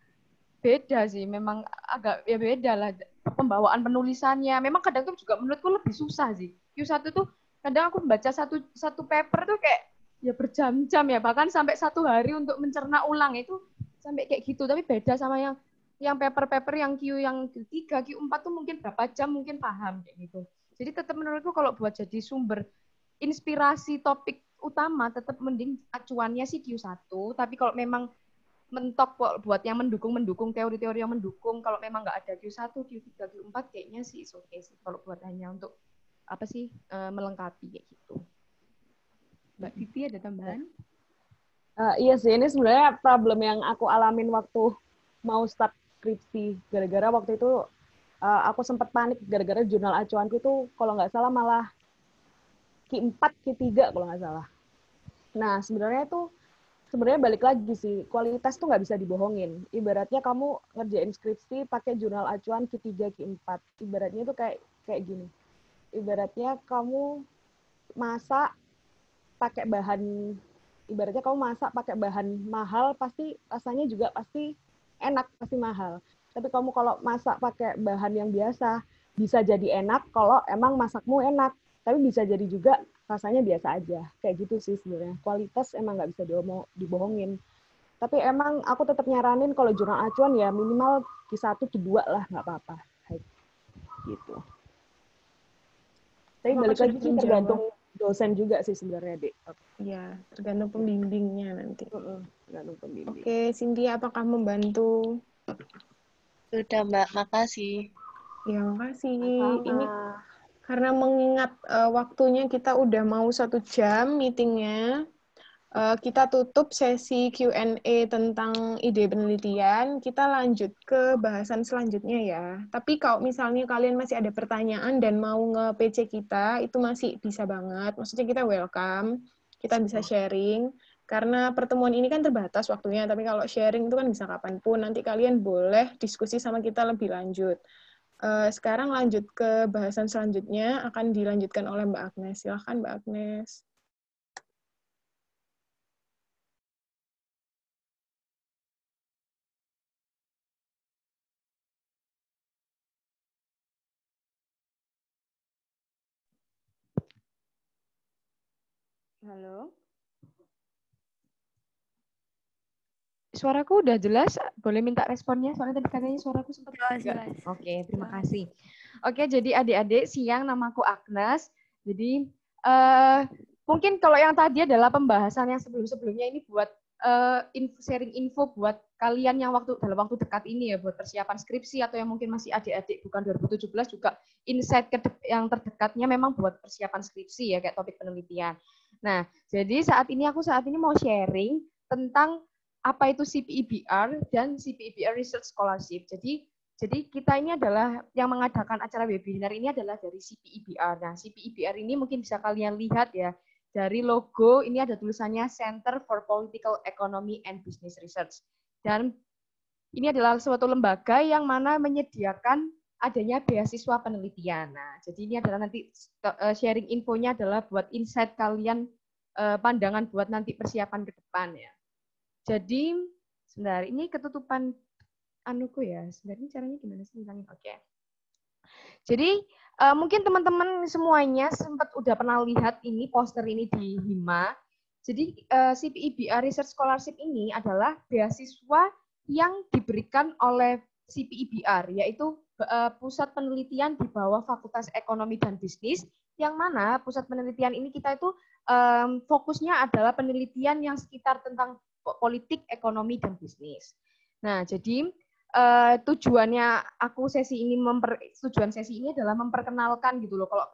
beda sih, memang agak ya beda lah pembawaan penulisannya. Memang kadang tuh juga menurutku lebih susah sih. Q1 tuh kadang aku membaca satu paper tuh kayak ya berjam-jam ya, bahkan sampai 1 hari untuk mencerna ulang itu sampai kayak gitu. Tapi beda sama yang paper-paper yang yang Q3, Q4 tuh mungkin berapa jam mungkin paham kayak gitu. Jadi tetap menurutku kalau buat jadi sumber inspirasi topik utama tetap mending acuannya sih Q1, tapi kalau memang mentok buat yang mendukung teori-teori yang mendukung, kalau memang nggak ada Q1, Q3, Q4 kayaknya sih oke okay sih kalau buat hanya untuk apa sih melengkapi kayak gitu. Mbak Titi ada tambahan? Iya sih, ini sebenarnya problem yang aku alamin waktu mau start skripsi. Gara-gara waktu itu aku sempat panik gara-gara jurnal acuanku tuh kalau nggak salah malah Q4, Q3 kalau nggak salah. Nah, sebenarnya balik lagi sih, kualitas tuh nggak bisa dibohongin. Ibaratnya kamu ngerjain skripsi pakai jurnal acuan Q3, Q4. Ibaratnya tuh kayak gini. Ibaratnya kamu masak pakai bahan mahal, pasti rasanya juga pasti enak, pasti mahal. Tapi kamu kalau masak pakai bahan yang biasa, bisa jadi enak kalau emang masakmu enak. Tapi bisa jadi juga rasanya biasa aja. Kayak gitu sih sebenarnya. Kualitas emang nggak bisa dibohongin. Tapi emang aku tetap nyaranin kalau jurnal acuan ya minimal Q1, Q2 lah, nggak apa-apa. Gitu. Tapi balik lagi sih tergantung dosen juga sih sebenarnya, Dek. Ya, tergantung pembimbingnya nanti. Tergantung pembimbing. Oke, Cynthia, apakah membantu? Sudah, Mbak. Makasih. Ya, makasih. Sama. Ini karena mengingat waktunya kita udah mau 1 jam meetingnya, kita tutup sesi Q&A tentang ide penelitian, kita lanjut ke bahasan selanjutnya ya. Tapi kalau misalnya kalian masih ada pertanyaan dan mau nge-PC kita, itu masih bisa banget. Maksudnya kita welcome, kita bisa sharing. Karena pertemuan ini kan terbatas waktunya, tapi kalau sharing itu kan bisa kapanpun. Nanti kalian boleh diskusi sama kita lebih lanjut. Sekarang lanjut ke bahasan selanjutnya, akan dilanjutkan oleh Mbak Agnes. Silahkan Mbak Agnes. Halo. Suaraku udah jelas? Boleh minta responnya? Soalnya tadi katanya suaraku sempat jelas. Oke, terima kasih. Oke, jadi adik-adik, siang namaku Agnes. Jadi mungkin kalau yang tadi adalah pembahasan yang sebelum-sebelumnya ini buat sharing info buat kalian yang dalam waktu dekat ini ya, buat persiapan skripsi atau yang mungkin masih adik-adik bukan 2017 juga insight yang terdekatnya memang buat persiapan skripsi ya, kayak topik penelitian. Nah, jadi saat ini mau sharing tentang apa itu CPEBR dan CPEBR Research Scholarship. Jadi kita ini adalah yang mengadakan acara webinar ini adalah dari CPEBR. Nah, CPEBR ini mungkin bisa kalian lihat ya, dari logo ini ada tulisannya Center for Political Economy and Business Research. Dan ini adalah suatu lembaga yang mana menyediakan adanya beasiswa penelitian. Nah, jadi ini adalah nanti sharing infonya adalah buat insight kalian, pandangan buat nanti persiapan ke depan ya. Jadi, sebentar, ini ketutupan anuku ya. Sebenarnya caranya gimana sih? Oke. Jadi, mungkin teman-teman semuanya sempat udah pernah lihat ini poster ini di Hima. Jadi, CPEBR Research Scholarship ini adalah beasiswa yang diberikan oleh CPEBR, yaitu pusat penelitian di bawah Fakultas Ekonomi dan Bisnis, yang mana pusat penelitian ini kita itu fokusnya adalah penelitian yang sekitar tentang politik, ekonomi, dan bisnis. Nah, jadi tujuan sesi ini adalah memperkenalkan gitu loh. Kalau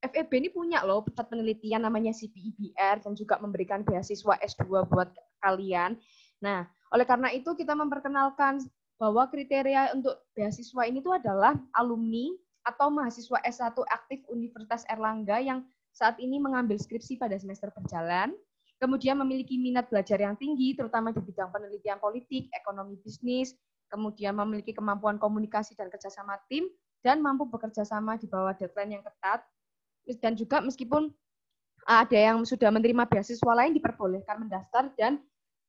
FEB ini punya loh pusat penelitian namanya CPEBR dan juga memberikan beasiswa S2 buat kalian. Nah, oleh karena itu kita memperkenalkan bahwa kriteria untuk beasiswa ini tuh adalah alumni atau mahasiswa S1 aktif Universitas Airlangga yang saat ini mengambil skripsi pada semester berjalan, kemudian memiliki minat belajar yang tinggi, terutama di bidang penelitian politik, ekonomi bisnis, kemudian memiliki kemampuan komunikasi dan kerjasama tim, dan mampu bekerja sama di bawah deadline yang ketat, dan juga meskipun ada yang sudah menerima beasiswa lain diperbolehkan mendaftar dan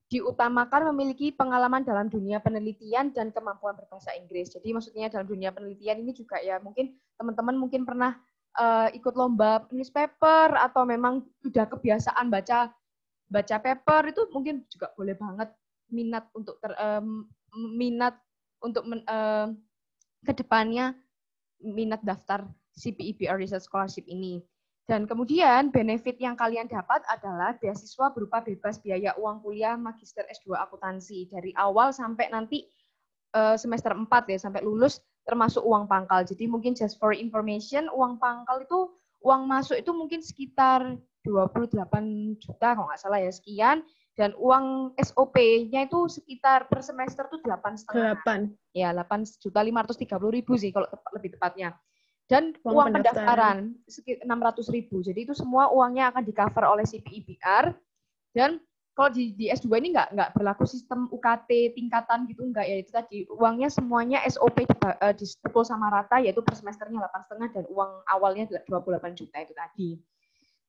diutamakan memiliki pengalaman dalam dunia penelitian dan kemampuan berbahasa Inggris. Jadi maksudnya dalam dunia penelitian ini juga ya mungkin teman-teman mungkin pernah ikut lomba newspaper atau memang sudah kebiasaan baca paper, itu mungkin juga boleh banget minat untuk kedepannya minat daftar CPEBR Research Scholarship ini. Dan kemudian benefit yang kalian dapat adalah beasiswa berupa bebas biaya uang kuliah Magister S2 Akuntansi dari awal sampai nanti semester 4 ya, sampai lulus, termasuk uang pangkal. Jadi mungkin just for information, uang pangkal itu, uang masuk itu mungkin sekitar 28 juta kalau nggak salah ya, sekian. Dan uang SOP-nya itu sekitar per semester itu 8,5. Ya, 8.530.000 sih kalau lebih tepatnya. Dan uang pendaftaran 600.000. Jadi itu semua uangnya akan di-cover oleh CPEBR. Dan kalau di S2 ini nggak berlaku sistem UKT tingkatan gitu, enggak ya, itu tadi uangnya semuanya SOP dipukul sama rata, yaitu per semesternya 8,5 dan uang awalnya 28 juta itu tadi.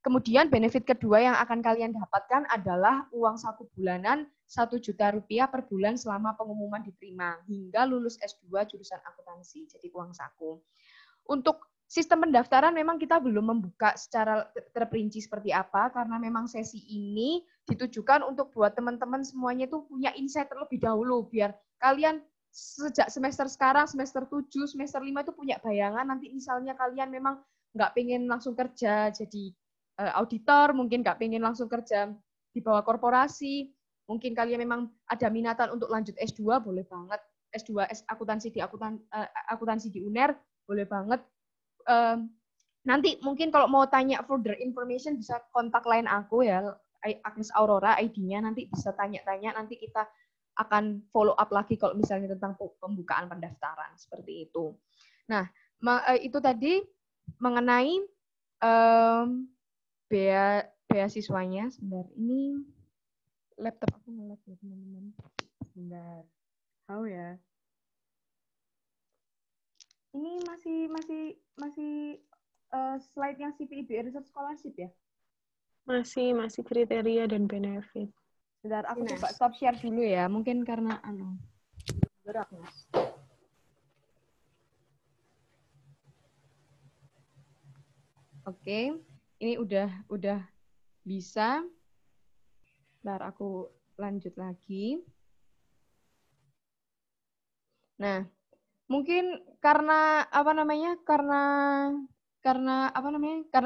Kemudian benefit kedua yang akan kalian dapatkan adalah uang saku bulanan 1 juta rupiah per bulan selama pengumuman diterima hingga lulus S2 jurusan akuntansi. Jadi uang saku. Untuk sistem pendaftaran memang kita belum membuka secara terperinci seperti apa, karena memang sesi ini ditujukan untuk buat teman-teman semuanya itu punya insight terlebih dahulu, biar kalian sejak semester sekarang, semester 7, semester 5 itu punya bayangan nanti misalnya kalian memang nggak pengen langsung kerja jadi auditor, mungkin nggak pengen langsung kerja di bawah korporasi, mungkin kalian memang ada minatan untuk lanjut S2, boleh banget. S2 akuntansi di UNER, boleh banget. Nanti mungkin kalau mau tanya further information bisa kontak line aku ya, Agnes Aurora ID-nya, nanti bisa tanya-tanya, nanti kita akan follow up lagi kalau misalnya tentang pembukaan pendaftaran, seperti itu. Nah, itu tadi mengenai beasiswanya. Sebentar, ini laptop aku nge-lag ya teman-teman. Sebentar, tahu ya. Ini masih slide yang CPEBR Research Scholarship ya? Masih kriteria dan benefit. Sebentar, aku coba stop share dulu ya. Mungkin karena gerak, Mas. Oke, ini udah bisa. Bentar, aku lanjut lagi. Nah, mungkin karena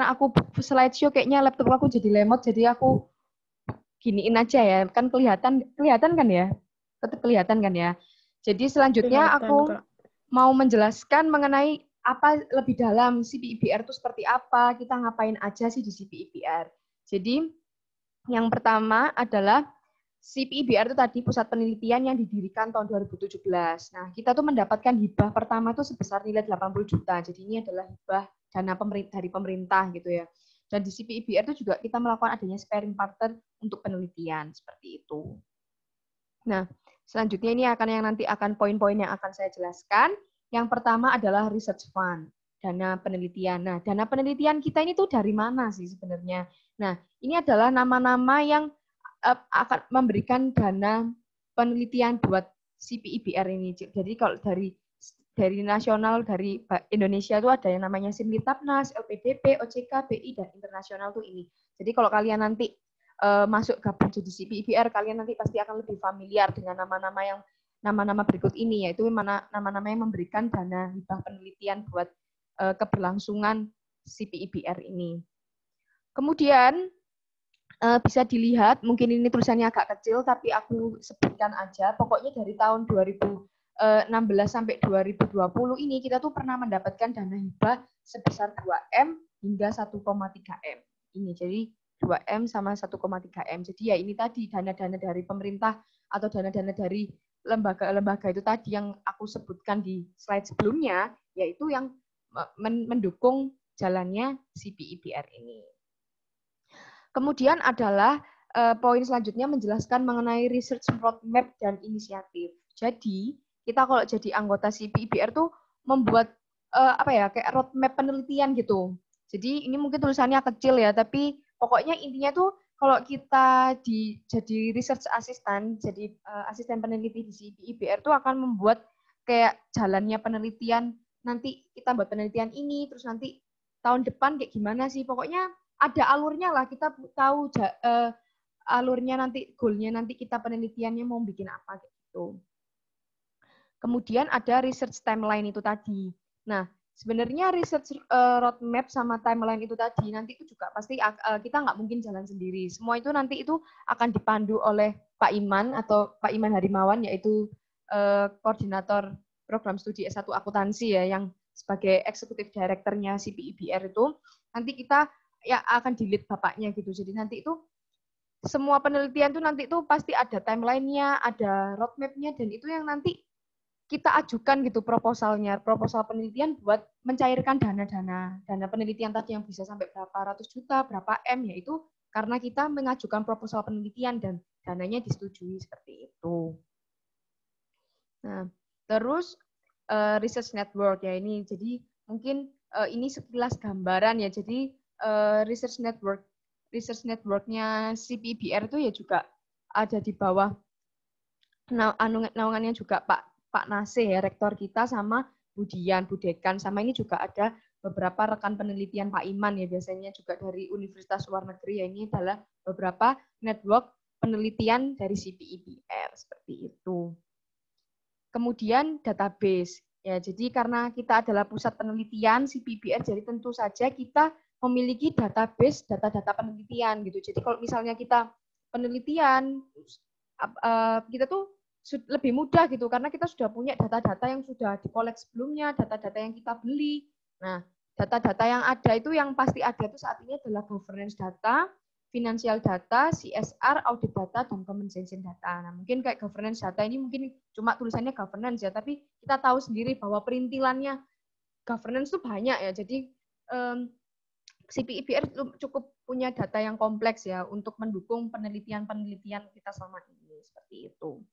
aku slideshow kayaknya laptop aku jadi lemot, jadi aku giniin aja ya, kan kelihatan kan ya, tetap kelihatan kan ya. Jadi selanjutnya aku mau menjelaskan mengenai apa lebih dalam CPEBR itu seperti apa, kita ngapain aja sih di CPEBR. Jadi yang pertama adalah CPIBR itu tadi pusat penelitian yang didirikan tahun 2017. Nah, kita tuh mendapatkan hibah pertama tuh sebesar nilai 80 juta. Jadi ini adalah hibah dana dari pemerintah gitu ya. Dan di CPIBR itu juga kita melakukan adanya sparring partner untuk penelitian seperti itu. Nah, selanjutnya ini nanti akan poin-poin yang akan saya jelaskan. Yang pertama adalah research fund, dana penelitian. Nah, dana penelitian kita ini tuh dari mana sih sebenarnya? Nah, ini adalah nama-nama yang akan memberikan dana penelitian buat CPIBR ini. Jadi kalau dari nasional, dari Indonesia itu ada yang namanya Simlitapnas, LPDP, OJK, BI, dan internasional tuh ini. Jadi kalau kalian nanti masuk gabung jadi CPIBR, kalian nanti pasti akan lebih familiar dengan nama-nama berikut ini, yaitu nama-nama yang memberikan dana hibah penelitian buat keberlangsungan CPIBR ini. Kemudian bisa dilihat, mungkin ini tulisannya agak kecil, tapi aku sebutkan aja. Pokoknya dari tahun 2016 sampai 2020 ini kita tuh pernah mendapatkan dana hibah sebesar 2M hingga 1,3M. Ini jadi 2M sama 1,3M. Jadi ya ini tadi dana-dana dari pemerintah atau dana-dana dari lembaga-lembaga itu tadi yang aku sebutkan di slide sebelumnya, yaitu yang mendukung jalannya CPIBR ini. Kemudian adalah poin selanjutnya menjelaskan mengenai research roadmap dan inisiatif. Jadi, kita kalau jadi anggota CPIBR tuh membuat kayak roadmap penelitian gitu. Jadi, ini mungkin tulisannya kecil ya, tapi pokoknya intinya tuh kalau kita jadi research assistant, jadi asisten peneliti di CPIBR tuh akan membuat kayak jalannya penelitian, nanti kita buat penelitian ini, terus nanti tahun depan kayak gimana sih, pokoknya ada alurnya lah, kita tahu alurnya nanti, goalnya nanti kita penelitiannya mau bikin apa gitu. Kemudian ada research timeline itu tadi. Nah, sebenarnya research roadmap sama timeline itu tadi nanti itu juga pasti kita nggak mungkin jalan sendiri. Semua itu nanti itu akan dipandu oleh Pak Iman atau Pak Iman Harimawan, yaitu koordinator program studi S1 akuntansi ya, yang sebagai eksekutif direkturnya CPIBR itu. Nanti kita ya akan di-lead bapaknya gitu. Jadi nanti itu semua penelitian tuh nanti itu pasti ada timeline-nya, ada roadmap-nya, dan itu yang nanti kita ajukan gitu proposal penelitian buat mencairkan dana penelitian tadi yang bisa sampai berapa ratus juta, berapa M, yaitu karena kita mengajukan proposal penelitian dan dananya disetujui seperti itu. Nah, terus research network ya ini, jadi mungkin ini sekilas gambaran ya. Jadi research network-nya CPIBR itu ya juga ada di bawah naungannya juga Pak Nasih ya, rektor kita, sama Budekan, sama ini juga ada beberapa rekan penelitian Pak Iman ya, biasanya juga dari Universitas Luar Negeri ya. Ini adalah beberapa network penelitian dari CPIBR seperti itu. Kemudian database ya, jadi karena kita adalah pusat penelitian CPIBR, jadi tentu saja kita memiliki database data-data penelitian gitu. Jadi kalau misalnya kita penelitian, kita tuh lebih mudah gitu, karena kita sudah punya data-data yang sudah dikolek sebelumnya, data-data yang kita beli. Nah, data-data yang ada itu yang pasti ada itu saat ini adalah governance data, financial data, CSR, audit data, dan compensation data. Nah, mungkin kayak governance data ini mungkin cuma tulisannya governance ya, tapi kita tahu sendiri bahwa perintilannya governance itu banyak ya. Jadi CPIBR cukup punya data yang kompleks ya untuk mendukung penelitian-penelitian kita selama ini seperti itu.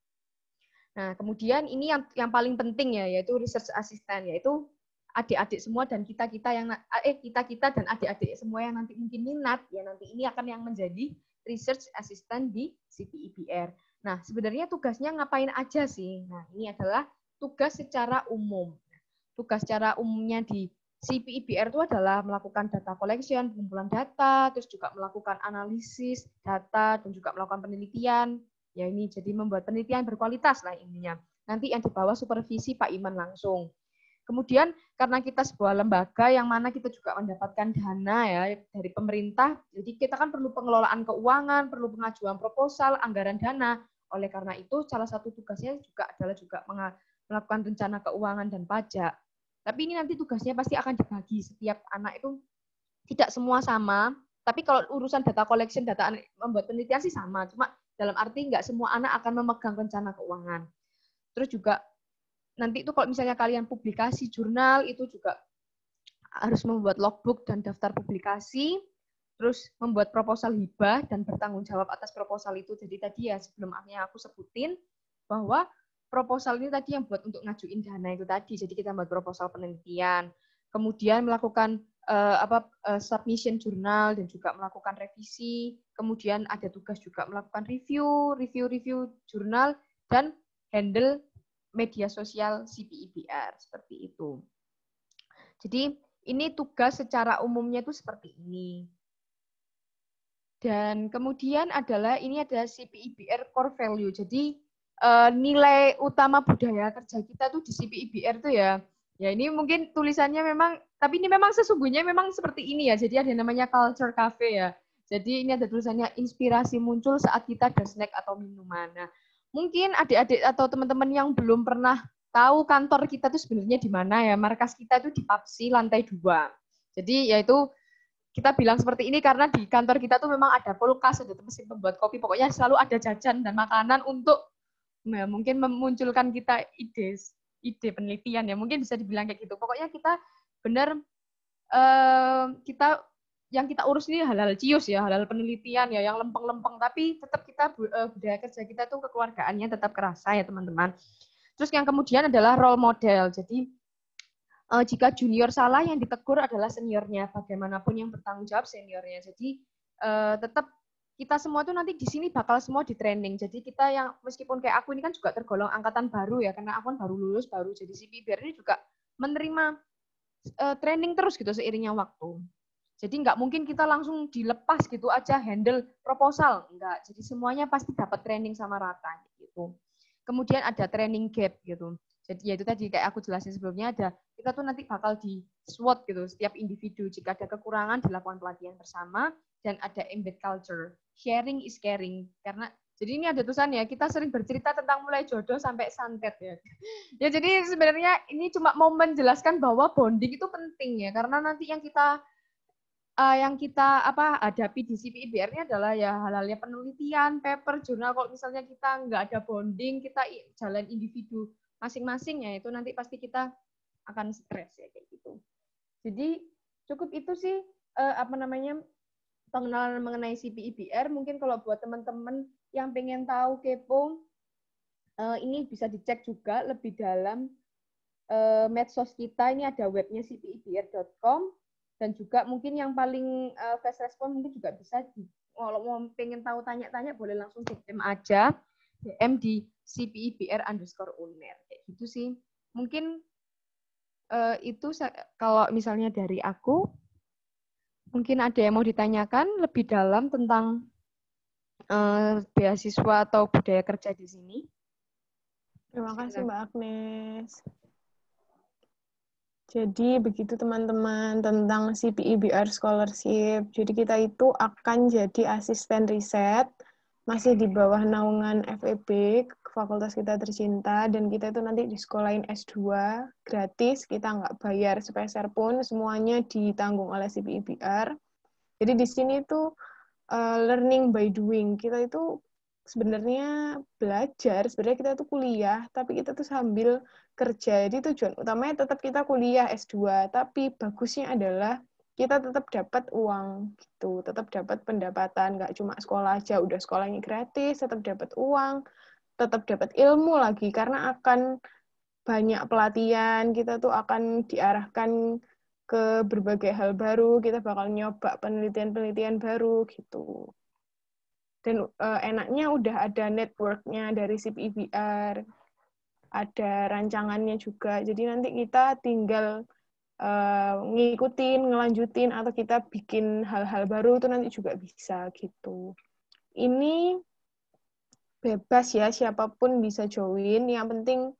Nah, kemudian ini yang paling penting ya, yaitu research assistant, yaitu adik-adik semua dan kita dan adik-adik semua yang nanti mungkin minat ya, nanti ini akan yang menjadi research assistant di CPIBR. Nah, sebenarnya tugasnya ngapain aja sih? Nah, ini adalah tugas secara umum. Tugas secara umumnya di CPIBR itu adalah melakukan data collection, pengumpulan data, terus juga melakukan analisis data, dan juga melakukan penelitian. Ya ini jadi membuat penelitian berkualitas lah intinya. Nanti yang di bawah supervisi Pak Iman langsung. Kemudian karena kita sebuah lembaga yang mana kita juga mendapatkan dana ya dari pemerintah, jadi kita kan perlu pengelolaan keuangan, perlu pengajuan proposal, anggaran dana. Oleh karena itu salah satu tugasnya juga adalah melakukan rencana keuangan dan pajak. Tapi ini nanti tugasnya pasti akan dibagi, setiap anak itu tidak semua sama, tapi kalau urusan data collection, data membuat penelitian sih sama, cuma Dalam arti nggak semua anak akan memegang rencana keuangan. Terus juga nanti itu kalau misalnya kalian publikasi jurnal itu juga harus membuat logbook dan daftar publikasi, terus membuat proposal hibah dan bertanggung jawab atas proposal itu. Jadi tadi ya sebelumnya aku sebutin bahwa proposal ini tadi yang buat untuk ngajuin dana itu tadi. Jadi kita buat proposal penelitian, kemudian melakukan submission jurnal dan juga melakukan revisi. Kemudian ada tugas juga melakukan review jurnal dan handle media sosial CPIBR seperti itu. Jadi ini tugas secara umumnya itu seperti ini. Dan kemudian ini adalah CPIBR core value. Jadi nilai utama budaya kerja kita tuh di CPIBR tuh ya ini mungkin tulisannya memang, tapi ini memang sesungguhnya memang seperti ini ya. Jadi ada namanya culture cafe ya. Jadi ini ada tulisannya inspirasi muncul saat kita ada snack atau minuman. Nah, mungkin adik-adik atau teman-teman yang belum pernah tahu kantor kita tuh sebenarnya di mana ya. Markas kita itu di PAPSI lantai 2. Jadi yaitu kita bilang seperti ini karena di kantor kita tuh memang ada kulkas, ada mesin pembuat kopi, pokoknya selalu ada jajan dan makanan untuk mungkin memunculkan kita ide penelitian ya, mungkin bisa dibilang kayak gitu. Pokoknya kita benar yang kita urus ini hal-hal cius ya, hal-hal penelitian ya, yang lempeng-lempeng, tapi tetap kita budaya kerja kita tuh kekeluargaannya tetap kerasa ya teman-teman. Terus yang kemudian adalah role model. Jadi jika junior salah yang ditegur adalah seniornya, bagaimanapun yang bertanggung jawab seniornya. Jadi tetap kita semua tuh nanti di sini bakal semua di training. Jadi kita yang meskipun kayak aku ini kan juga tergolong angkatan baru ya, karena aku kan baru lulus, baru jadi CPIBR ini juga menerima training terus gitu seiringnya waktu. Jadi nggak mungkin kita langsung dilepas gitu aja handle proposal, enggak. Jadi semuanya pasti dapat training sama rata gitu. Kemudian ada training gap gitu. Jadi ya itu tadi kayak aku jelasin sebelumnya, kita tuh nanti bakal di SWOT gitu, setiap individu. Jika ada kekurangan dilakukan pelatihan bersama, dan ada embed culture. Sharing is caring. Karena jadi ini ada tulisannya, kita sering bercerita tentang mulai jodoh sampai santet ya. Ya jadi sebenarnya ini cuma mau menjelaskan bahwa bonding itu penting ya, karena nanti yang kita hadapi di CPIBR ini adalah ya hal-halnya penelitian, paper, jurnal. Kalau misalnya kita nggak ada bonding, kita jalan individu masing-masing ya, itu nanti pasti kita akan stres ya kayak gitu. Jadi cukup itu sih pengenalan mengenai CPIBR. Mungkin kalau buat teman-teman yang pengen tahu kepo, ini bisa dicek juga lebih dalam medsos kita. Ini ada webnya cpibr.com, dan juga mungkin yang paling fast respon mungkin juga bisa kalau mau pengen tahu tanya-tanya boleh langsung DM aja, DM di CPIBR_UNER kayak gitu sih. Mungkin itu kalau misalnya dari aku. Mungkin ada yang mau ditanyakan lebih dalam tentang beasiswa atau budaya kerja di sini. Terima kasih Mbak Agnes. Jadi begitu teman-teman tentang CPIBR Scholarship. Jadi kita itu akan jadi asisten riset, masih di bawah naungan FEB, fakultas kita tercinta, dan kita itu nanti disekolahin S2, gratis, kita nggak bayar sepeser pun, semuanya ditanggung oleh CPIBR. Jadi di sini tuh learning by doing, kita itu sebenarnya belajar, sebenarnya kita tuh kuliah, tapi kita tuh sambil kerja. Jadi tujuan utamanya tetap kita kuliah S2, tapi bagusnya adalah kita tetap dapat uang gitu, tetap dapat pendapatan, nggak cuma sekolah aja, udah sekolahnya gratis, tetap dapat uang, tetap dapat ilmu lagi, karena akan banyak pelatihan, kita tuh akan diarahkan ke berbagai hal baru, kita bakal nyoba penelitian-penelitian baru gitu. Dan enaknya udah ada network-nya dari CPIBR, ada rancangannya juga, jadi nanti kita tinggal ngikutin, ngelanjutin, atau kita bikin hal-hal baru itu nanti juga bisa gitu. Ini bebas ya, siapapun bisa join, yang penting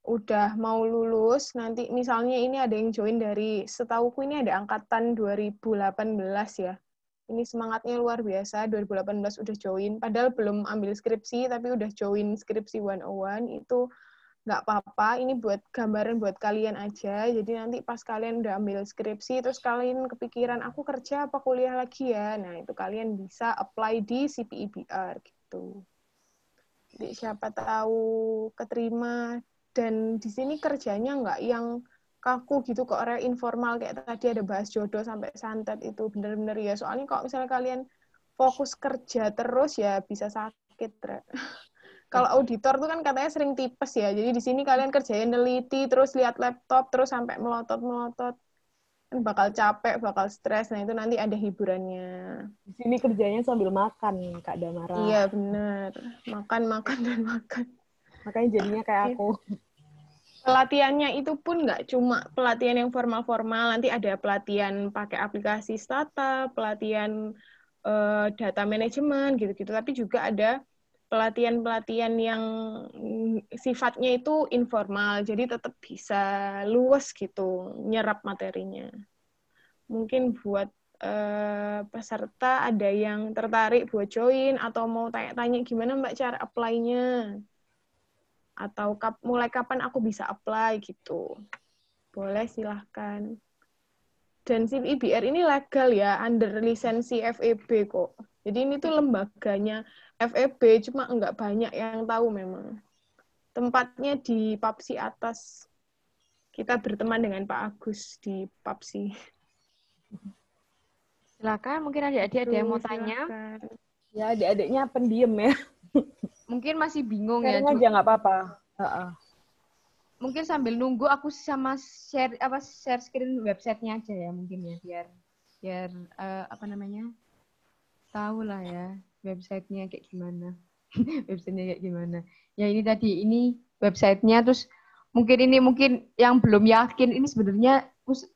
udah mau lulus, nanti misalnya ini ada yang join dari, setauku ini ada angkatan 2018 ya. Ini semangatnya luar biasa, 2018 udah join, padahal belum ambil skripsi, tapi udah join skripsi 101, itu nggak apa-apa, ini buat gambaran buat kalian aja, jadi nanti pas kalian udah ambil skripsi, terus kalian kepikiran, aku kerja apa kuliah lagi ya, nah itu kalian bisa apply di CPIBR gitu. Jadi siapa tahu keterima. Dan di sini kerjanya nggak yang kaku gitu kok, informal kayak tadi ada bahas jodoh sampai santet itu bener-bener ya. Soalnya kalau misalnya kalian fokus kerja terus ya bisa sakit, Re. Kalau auditor tuh kan katanya sering tipes ya. Jadi di sini kalian kerjain neliti, terus lihat laptop, terus sampai melotot-melotot. Kan bakal capek, bakal stres. Nah itu nanti ada hiburannya. Di sini kerjanya sambil makan, Kak Damara. Iya bener. Makan, dan makan. Makanya jadinya kayak aku. Pelatihannya itu pun nggak cuma pelatihan yang formal-formal, nanti ada pelatihan pakai aplikasi Stata, pelatihan data manajemen gitu-gitu, tapi juga ada pelatihan-pelatihan yang sifatnya itu informal, jadi tetap bisa luas gitu nyerap materinya. Mungkin buat peserta ada yang tertarik buat join atau mau tanya-tanya gimana Mbak cara apply-nya, atau mulai kapan aku bisa apply gitu. Boleh, silahkan. Dan SIP IBR ini legal ya, under lisensi FEB kok. Jadi ini tuh lembaganya FEB, cuma nggak banyak yang tahu memang. Tempatnya di PAPSI atas. Kita berteman dengan Pak Agus di PAPSI. Silakan, mungkin adik-adik ada yang mau tanya. Ya, adik-adiknya pendiam ya. Mungkin masih bingung ya. Sharing aja nggak apa-apa. Mungkin sambil nunggu aku sama share screen websitenya aja ya mungkin ya biar tahu lah ya websitenya kayak gimana. Websitenya kayak gimana. Ya ini websitenya, terus mungkin yang belum yakin ini sebenarnya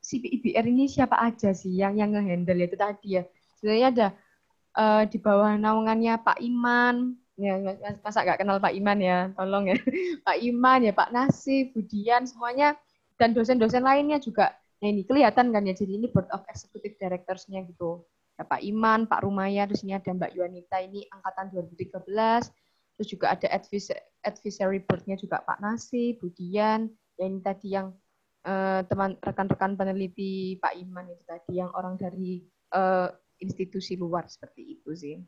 SIP IBR ini siapa aja sih yang nge-handle itu tadi ya. Sebenarnya ada di bawah naungannya Pak Iman. Ya, masa nggak kenal Pak Iman ya, tolong ya. Pak Iman ya, Pak Nasif, Budian, semuanya, dan dosen-dosen lainnya juga. Nah ini kelihatan kan ya, jadi ini Board of Executive Directors-nya gitu. Ya, Pak Iman, Pak Rumaya, terus ini ada Mbak Yuanita, ini angkatan 2013, terus juga ada advisory board-nya juga Pak Nasif, Budian, ya ini tadi yang rekan-rekan peneliti Pak Iman itu tadi, yang orang dari institusi luar seperti itu sih.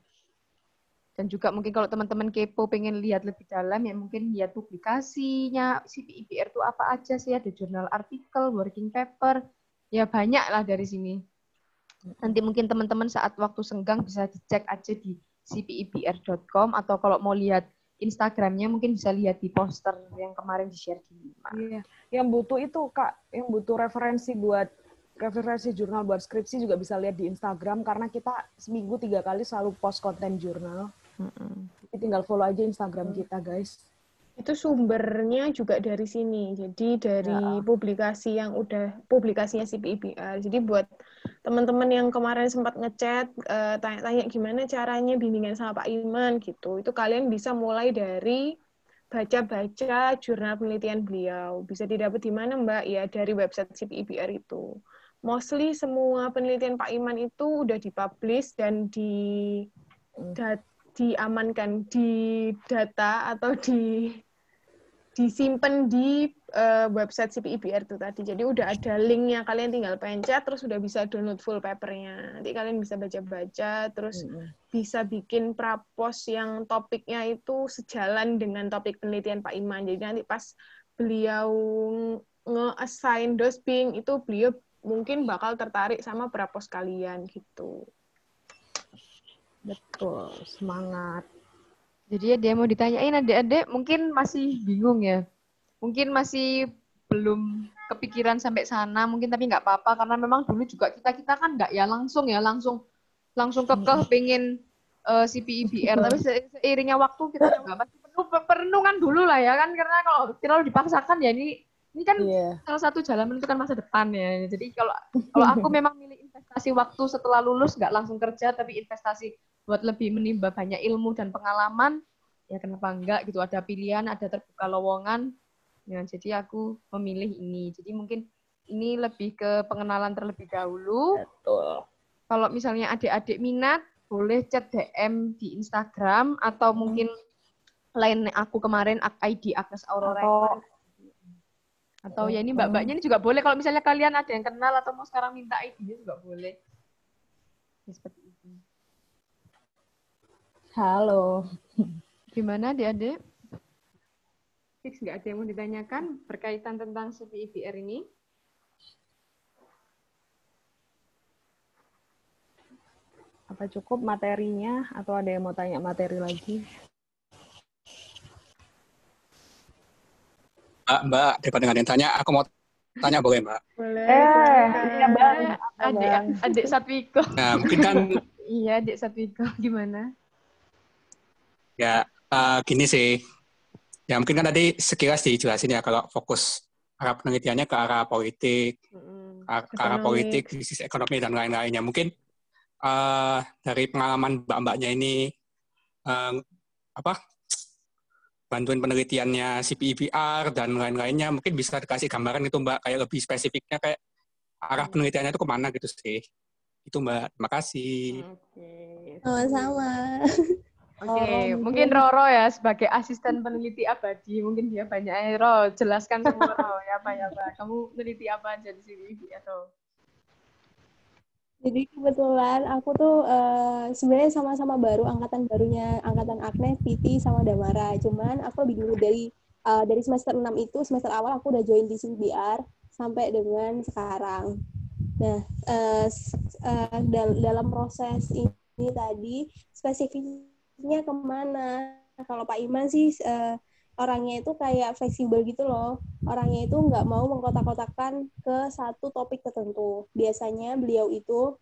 Dan juga mungkin kalau teman-teman kepo pengen lihat lebih dalam ya mungkin lihat publikasinya SIP IBR itu apa aja sih, ada jurnal artikel, working paper, ya banyak lah dari sini. Nanti mungkin teman-teman saat waktu senggang bisa dicek aja di cpibr.com, atau kalau mau lihat Instagramnya mungkin bisa lihat di poster yang kemarin di-share di Lima. Iya, yang butuh itu Kak, yang butuh referensi jurnal buat skripsi juga bisa lihat di Instagram, karena kita seminggu 3 kali selalu post konten jurnal. Jadi tinggal follow aja Instagram kita, guys. Itu sumbernya juga dari sini. Jadi dari publikasi yang publikasinya SIP IBR. Jadi buat teman-teman yang kemarin sempat ngechat, tanya-tanya gimana caranya bimbingan sama Pak Iman gitu. Itu kalian bisa mulai dari baca-baca jurnal penelitian beliau. Bisa didapat di mana, Mbak? Ya dari website SIP IBR itu. Mostly semua penelitian Pak Iman itu udah dipublish dan diamankan di data atau disimpan di website SIP IBR itu tadi. Jadi udah ada linknya, kalian tinggal pencet terus udah bisa download full papernya. Nanti kalian bisa baca-baca, terus bisa bikin prapos yang topiknya itu sejalan dengan topik penelitian Pak Iman. Jadi nanti pas beliau nge-assign dosbing itu beliau mungkin bakal tertarik sama prapos kalian gitu. Betul, semangat. Jadi ada yang mau ditanyain adik-adik, mungkin masih bingung ya. Mungkin masih belum kepikiran sampai sana, mungkin tapi nggak apa-apa, karena memang dulu juga kita kan nggak ya langsung kekeh pengen SIP IBR, tapi seiringnya waktu kita juga masih perenungan dulu lah ya kan, karena kalau terlalu dipaksakan ya ini kan salah satu jalan menentukan masa depan ya. Jadi kalau aku memang milih investasi waktu setelah lulus, nggak langsung kerja, tapi investasi buat lebih menimba banyak ilmu dan pengalaman, ya kenapa enggak gitu, ada pilihan, ada terbuka lowongan, ya jadi aku memilih ini. Jadi mungkin ini lebih ke pengenalan terlebih dahulu. Betul. Kalau misalnya adik-adik minat, boleh chat DM di Instagram, atau mungkin lain aku kemarin, ID Agnes Aurora. Atau ya ini mbak-mbaknya ini juga boleh, kalau misalnya kalian ada yang kenal atau mau sekarang minta ID-nya juga boleh. Ya, seperti itu. Halo. Gimana adik-adik? Fix nggak ada yang mau ditanyakan berkaitan tentang CPIBR ini? Apa cukup materinya atau ada yang mau tanya materi lagi? Mbak, daripada nggak ada yang tanya, aku mau tanya boleh, Mbak? Boleh. Iya, Bang. Adik Satwiko. Nah, mungkin kan Iya, Adik Satwiko. Gimana? ya gini sih. Ya mungkin kan tadi sekilas dijelasin ya kalau fokus arah penelitiannya ke arah politik, ke arah politik, bisnis ekonomi dan lain-lainnya. Mungkin dari pengalaman mbak-mbaknya ini bantuin penelitiannya CPIBR dan lain-lainnya, mungkin bisa dikasih gambaran itu Mbak, kayak lebih spesifiknya kayak arah penelitiannya itu kemana gitu sih. Itu Mbak, terima kasih. Sama-sama. Oke, mungkin Roro ya sebagai asisten peneliti abadi, mungkin dia banyak. Roro, jelaskan semua Roro, ya Pak. Kamu meneliti apa aja di sini atau? Jadi kebetulan aku tuh sebenarnya sama-sama baru, angkatan barunya, angkatan Agnes, Titi, sama Damara. Cuman aku lebih dulu dari semester 6 itu, semester awal aku udah join di CPIBR sampai dengan sekarang. Nah, dalam proses ini tadi, spesifiknya kemana? Kalau Pak Iman sih orangnya itu kayak fleksibel gitu loh. Orangnya itu nggak mau mengkotak-kotakan ke satu topik tertentu. Biasanya beliau itu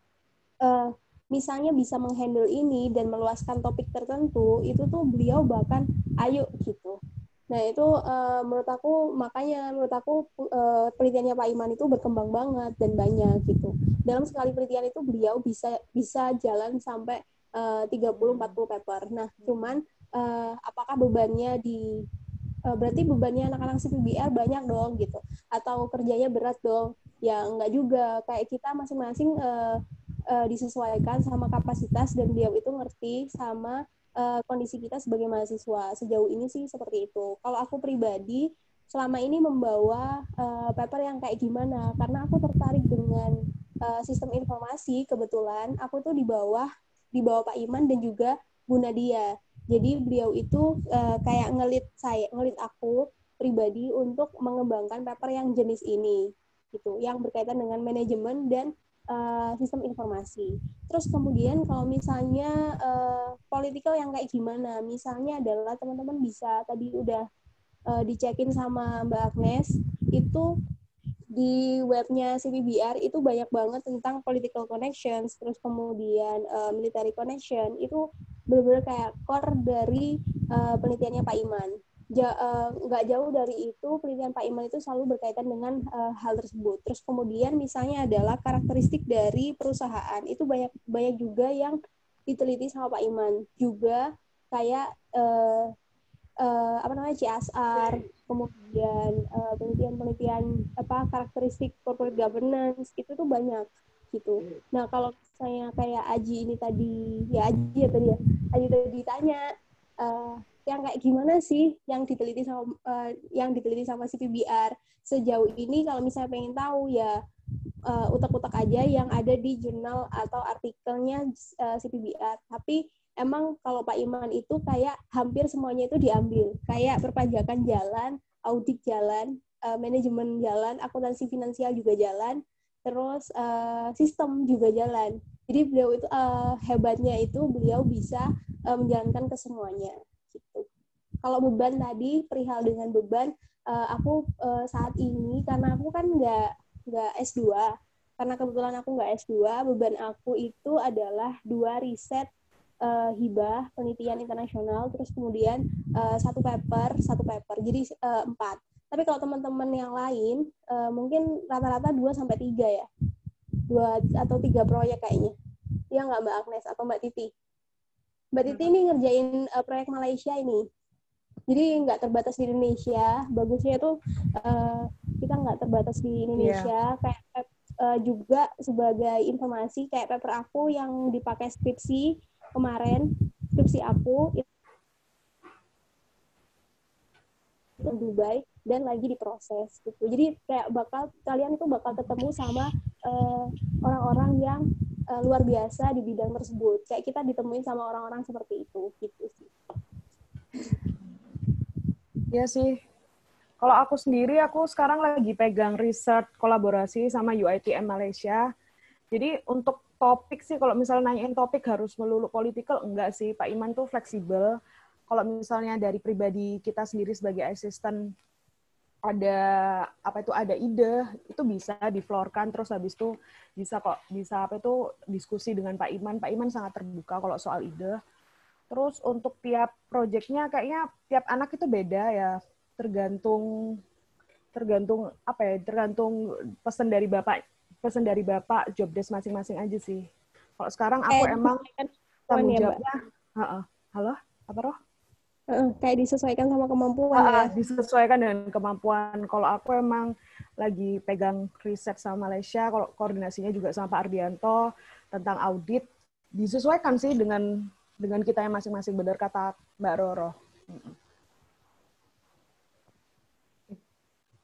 misalnya bisa menghandle ini dan meluaskan topik tertentu, itu tuh beliau bahkan ayo gitu. Nah itu makanya menurut aku penelitiannya Pak Iman itu berkembang banget dan banyak gitu. Dalam sekali penelitian itu beliau bisa jalan sampai 30-40 paper. Nah cuman apakah bebannya berarti bebannya anak-anak CPIBR banyak dong gitu, atau kerjanya berat dong? Ya enggak juga, kayak kita masing-masing disesuaikan sama kapasitas dan beliau itu ngerti sama kondisi kita sebagai mahasiswa. Sejauh ini sih seperti itu. Kalau aku pribadi selama ini membawa paper yang kayak gimana, karena aku tertarik dengan sistem informasi. Kebetulan aku tuh di bawah Pak Iman dan juga Bu Nadia. Jadi beliau itu kayak ngelit aku pribadi untuk mengembangkan paper yang jenis ini, gitu, yang berkaitan dengan manajemen dan sistem informasi. Terus kemudian kalau misalnya political yang kayak gimana, misalnya adalah teman-teman bisa tadi udah dicekin sama Mbak Agnes, itu di webnya CPIBR itu banyak banget tentang political connections, terus kemudian military connection, itu benar-benar kayak core dari penelitiannya Pak Iman. Nggak jauh dari itu, penelitian Pak Iman itu selalu berkaitan dengan hal tersebut. Terus kemudian misalnya adalah karakteristik dari perusahaan, itu banyak juga yang diteliti sama Pak Iman. Juga kayak CSR, kemudian penelitian karakteristik corporate governance, itu tuh banyak gitu. Nah kalau misalnya kayak Aji tadi tanya yang kayak gimana sih yang diteliti sama CPIBR sejauh ini, kalau misalnya pengen tahu ya utak-utak aja yang ada di jurnal atau artikelnya CPIBR. Tapi emang kalau Pak Iman itu kayak hampir semuanya itu diambil, kayak perpajakan jalan, audit jalan, manajemen jalan, akuntansi finansial juga jalan, terus sistem juga jalan. Jadi beliau itu hebatnya itu beliau bisa menjalankan ke semuanya. Gitu. Kalau beban tadi, perihal dengan beban, aku saat ini karena aku kan nggak S2, karena kebetulan aku nggak S2, beban aku itu adalah 2 riset hibah penelitian internasional, terus kemudian satu paper, jadi 4. Tapi kalau teman-teman yang lain mungkin rata-rata 2-3 ya, 2 atau 3 proyek kayaknya. Ya nggak Mbak Agnes atau Mbak Titi? Mbak Titi ini ngerjain proyek Malaysia ini, jadi nggak terbatas di Indonesia. Bagusnya itu kita nggak terbatas di Indonesia. Kayak juga sebagai informasi, kayak paper aku yang dipakai skripsi kemarin, skripsi aku itu Dubai dan lagi diproses gitu. Jadi kayak kalian itu bakal ketemu sama orang-orang yang luar biasa di bidang tersebut. Kayak kita ditemuin sama orang-orang seperti itu gitu sih. Iya sih, Kalau aku sendiri, aku sekarang lagi pegang research kolaborasi sama UiTM Malaysia. Jadi untuk topik sih, kalau misalnya nanyain topik harus melulu political, enggak sih. Pak Iman tuh fleksibel. Kalau misalnya dari pribadi kita sendiri sebagai asisten ada ide, itu bisa diflorkan, terus habis itu bisa diskusi dengan Pak Iman. Pak Iman sangat terbuka kalau soal ide. Terus untuk tiap proyeknya kayaknya tiap anak itu beda ya. Tergantung pesan dari bapak job desk masing-masing aja sih. Kalau sekarang aku emang tanggung jawabnya halo apa Roh? Kayak disesuaikan sama kemampuan ya. Disesuaikan dengan kemampuan. Kalau aku emang lagi pegang riset sama Malaysia, kalau koordinasinya juga sama Pak Ardianto tentang audit, disesuaikan sih dengan kita yang masing-masing, benar kata Mbak Roro.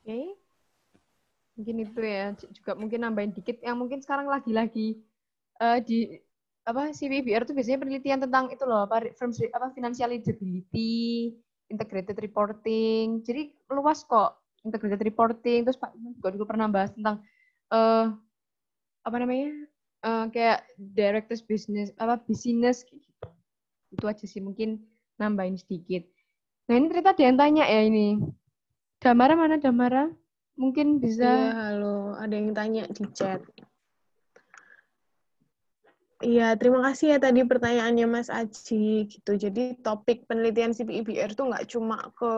Oke. Mungkin itu ya, juga mungkin nambahin dikit yang mungkin sekarang lagi-lagi di CPIBR itu biasanya penelitian tentang itu loh, financial eligibility, integrated reporting. Jadi luas kok integrated reporting. Terus Pak Iman juga pernah bahas tentang kayak directors business gitu. Itu aja sih, mungkin nambahin sedikit. Nah, ini ternyata ada yang tanya ya ini. Damara mana Damara? Mungkin bisa. Iya, halo. Ada yang tanya di chat. Iya, terima kasih ya tadi pertanyaannya Mas Aji gitu. Jadi topik penelitian CPIBR itu nggak cuma ke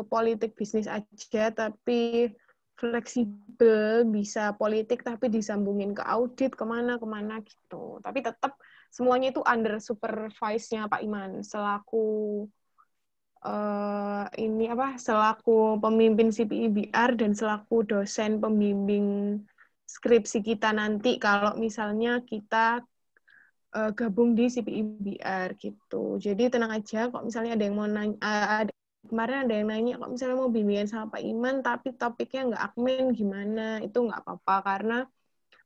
politik bisnis aja, tapi fleksibel, bisa politik tapi disambungin ke audit, kemana gitu. Tapi tetap semuanya itu under supervise-nya Pak Iman selaku selaku pemimpin CPIBR dan selaku dosen pembimbing skripsi kita nanti kalau misalnya kita gabung di CPIBR gitu. Jadi tenang aja, kok misalnya ada yang mau nanya, kemarin ada yang nanya, kok misalnya mau bimbingan sama Pak Iman, tapi topiknya nggak admin, gimana? Itu nggak apa-apa, karena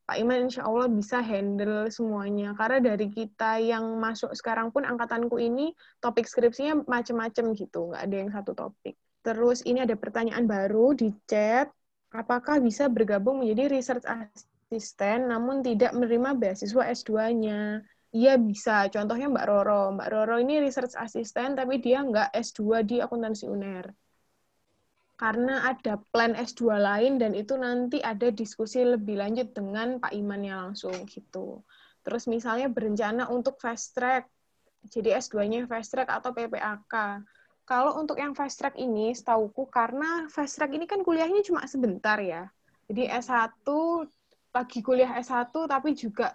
Pak Iman insya Allah bisa handle semuanya. Karena dari kita yang masuk sekarang pun, angkatanku ini, topik skripsinya macam-macam gitu, nggak ada yang satu topik. Terus ini ada pertanyaan baru di chat, apakah bisa bergabung menjadi research assistant namun tidak menerima beasiswa S2-nya? Iya bisa, contohnya Mbak Roro. Mbak Roro ini research assistant, tapi dia nggak S2 di akuntansi UNER. Karena ada plan S2 lain, dan itu nanti ada diskusi lebih lanjut dengan Pak Imannya langsung, gitu. Terus misalnya berencana untuk fast track, jadi S2-nya fast track atau PPAK. Kalau untuk yang fast track ini, setauku, karena fast track ini kan kuliahnya cuma sebentar ya. Jadi S1, lagi kuliah S1, tapi juga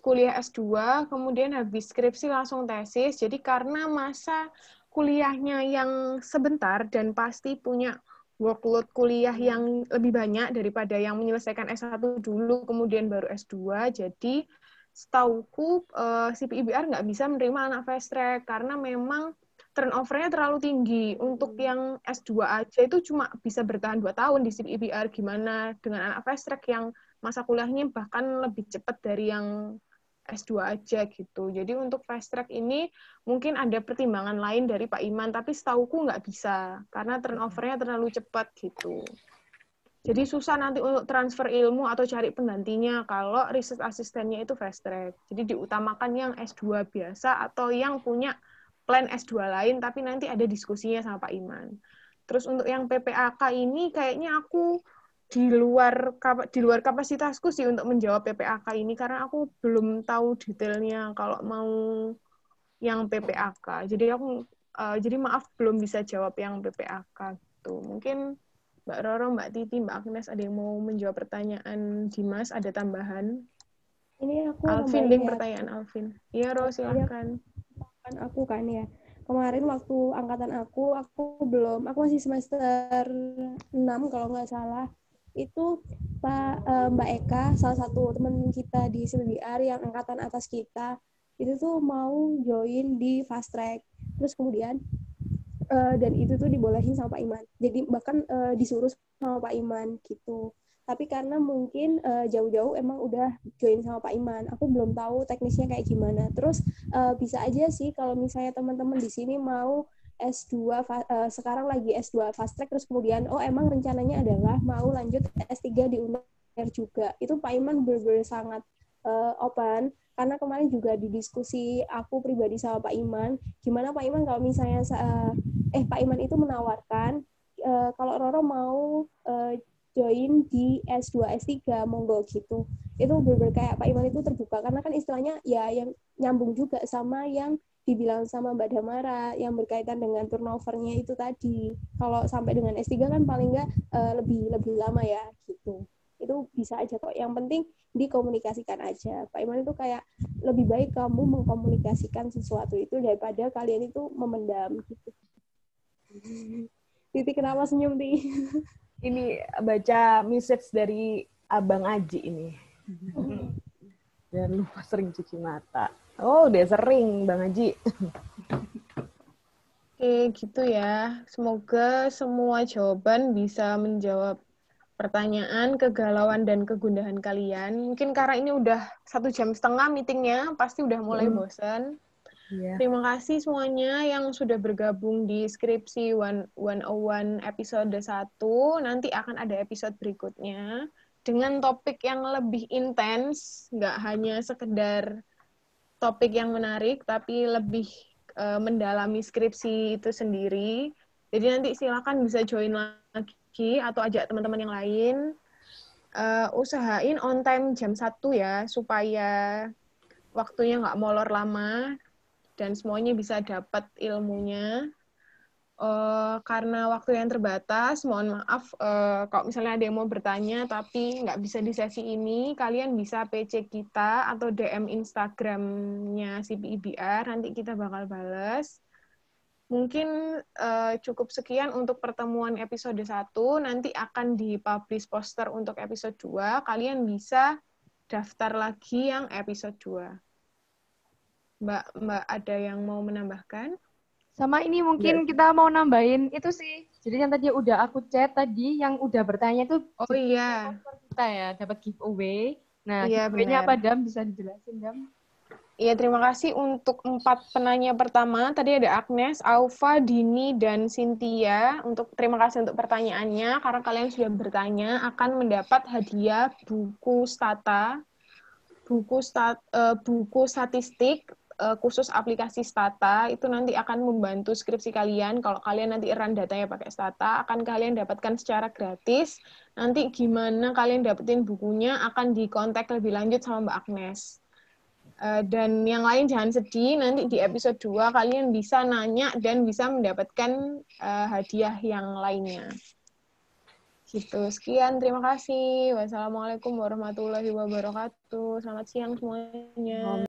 kuliah S2, kemudian habis skripsi langsung tesis. Jadi karena masa kuliahnya yang sebentar dan pasti punya workload kuliah yang lebih banyak daripada yang menyelesaikan S1 dulu, kemudian baru S2, jadi setauku CPIBR nggak bisa menerima anak fast track, karena memang turnover-nya terlalu tinggi. Untuk yang S2 aja itu cuma bisa bertahan 2 tahun di CPIBR, gimana dengan anak fast track yang masa kuliahnya bahkan lebih cepat dari yang S2 aja gitu. Jadi untuk fast track ini mungkin ada pertimbangan lain dari Pak Iman, tapi setauku nggak bisa, karena turnover-nya terlalu cepat gitu. Jadi susah nanti untuk transfer ilmu atau cari penggantinya kalau research asistennya itu fast track. Jadi diutamakan yang S2 biasa atau yang punya plan S2 lain, tapi nanti ada diskusinya sama Pak Iman. Terus untuk yang PPAK ini kayaknya aku di luar kapasitasku sih untuk menjawab PPAK ini, karena aku belum tahu detailnya kalau mau yang PPAK. Jadi maaf belum bisa jawab yang PPAK gitu. Mungkin Mbak Roro, Mbak Titi, Mbak Agnes ada yang mau menjawab pertanyaan Dimas, ada tambahan? Ini aku Alvin, nambahin ya. Pertanyaan Alvin. Iya, Ro, silakan. Aku kan ya. Kemarin waktu angkatan aku masih semester 6 kalau nggak salah. Itu Mbak Eka, salah satu teman kita di CPBR yang angkatan atas kita, itu tuh mau join di fast track. Terus kemudian dan itu tuh dibolehin sama Pak Iman. Jadi bahkan disuruh sama Pak Iman gitu. Tapi karena mungkin jauh-jauh emang udah join sama Pak Iman. Aku belum tahu teknisnya kayak gimana. Terus bisa aja sih kalau misalnya teman-teman di sini mau S2 sekarang lagi S2 fast track, terus kemudian emang rencananya adalah mau lanjut S3 di UNER juga. Itu Pak Iman benar-benar sangat open, karena kemarin juga di diskusi aku pribadi sama Pak Iman, gimana Pak Iman kalau misalnya Pak Iman itu menawarkan kalau Roro mau join di S2, S3, monggo gitu. Itu bener-bener kayak Pak Iman itu terbuka, karena kan istilahnya ya yang nyambung juga sama yang dibilang sama Mbak Damara, yang berkaitan dengan turnovernya itu tadi. Kalau sampai dengan S3 kan paling nggak lebih lama ya, gitu. Itu bisa aja kok. Yang penting dikomunikasikan aja. Pak Iman itu kayak lebih baik kamu mengkomunikasikan sesuatu itu daripada kalian itu memendam gitu. Titi kenapa senyum, Ti? Ini baca message dari Abang Aji ini. Jangan lupa sering cuci mata. Oh, udah sering, Bang Aji. Oke, gitu ya. Semoga semua jawaban bisa menjawab pertanyaan, kegalauan, dan kegundahan kalian. Mungkin karena ini udah 1,5 jam meetingnya, pasti udah mulai bosan. Yeah. Terima kasih semuanya yang sudah bergabung di Skripsi 101 episode 1. Nanti akan ada episode berikutnya dengan topik yang lebih intens, nggak hanya sekedar topik yang menarik, tapi lebih mendalami skripsi itu sendiri. Jadi nanti silakan bisa join lagi atau ajak teman-teman yang lain. Usahain on time jam 1 ya, supaya waktunya nggak molor lama dan semuanya bisa dapat ilmunya. Karena waktu yang terbatas, mohon maaf kalau misalnya ada yang mau bertanya tapi nggak bisa di sesi ini, kalian bisa PC kita atau DM Instagramnya CPIBR, nanti kita bakal balas. Mungkin cukup sekian untuk pertemuan episode 1, nanti akan dipublish poster untuk episode 2, kalian bisa daftar lagi yang episode 2. Mbak ada yang mau menambahkan? Sama ini mungkin kita mau nambahin itu sih. Jadi yang tadi udah aku chat tadi, yang udah bertanya itu iya. Kita ya dapat giveaway. Nah, iya, giveaway-nya apa, Dam? Bisa dijelasin, Dam? Iya, terima kasih untuk 4 penanya pertama. Tadi ada Agnes, Aufa, Dini, dan Cynthia. Terima kasih untuk pertanyaannya. Karena kalian sudah bertanya, akan mendapat hadiah buku Stata, buku statistik khusus aplikasi Stata. Itu nanti akan membantu skripsi kalian. Kalau kalian nanti run datanya pakai Stata, akan kalian dapatkan secara gratis. Nanti gimana kalian dapetin bukunya akan dikontak lebih lanjut sama Mbak Agnes. Dan yang lain jangan sedih, nanti di episode 2 kalian bisa nanya dan bisa mendapatkan hadiah yang lainnya. Gitu. Sekian, terima kasih. Wassalamualaikum warahmatullahi wabarakatuh. Selamat siang semuanya.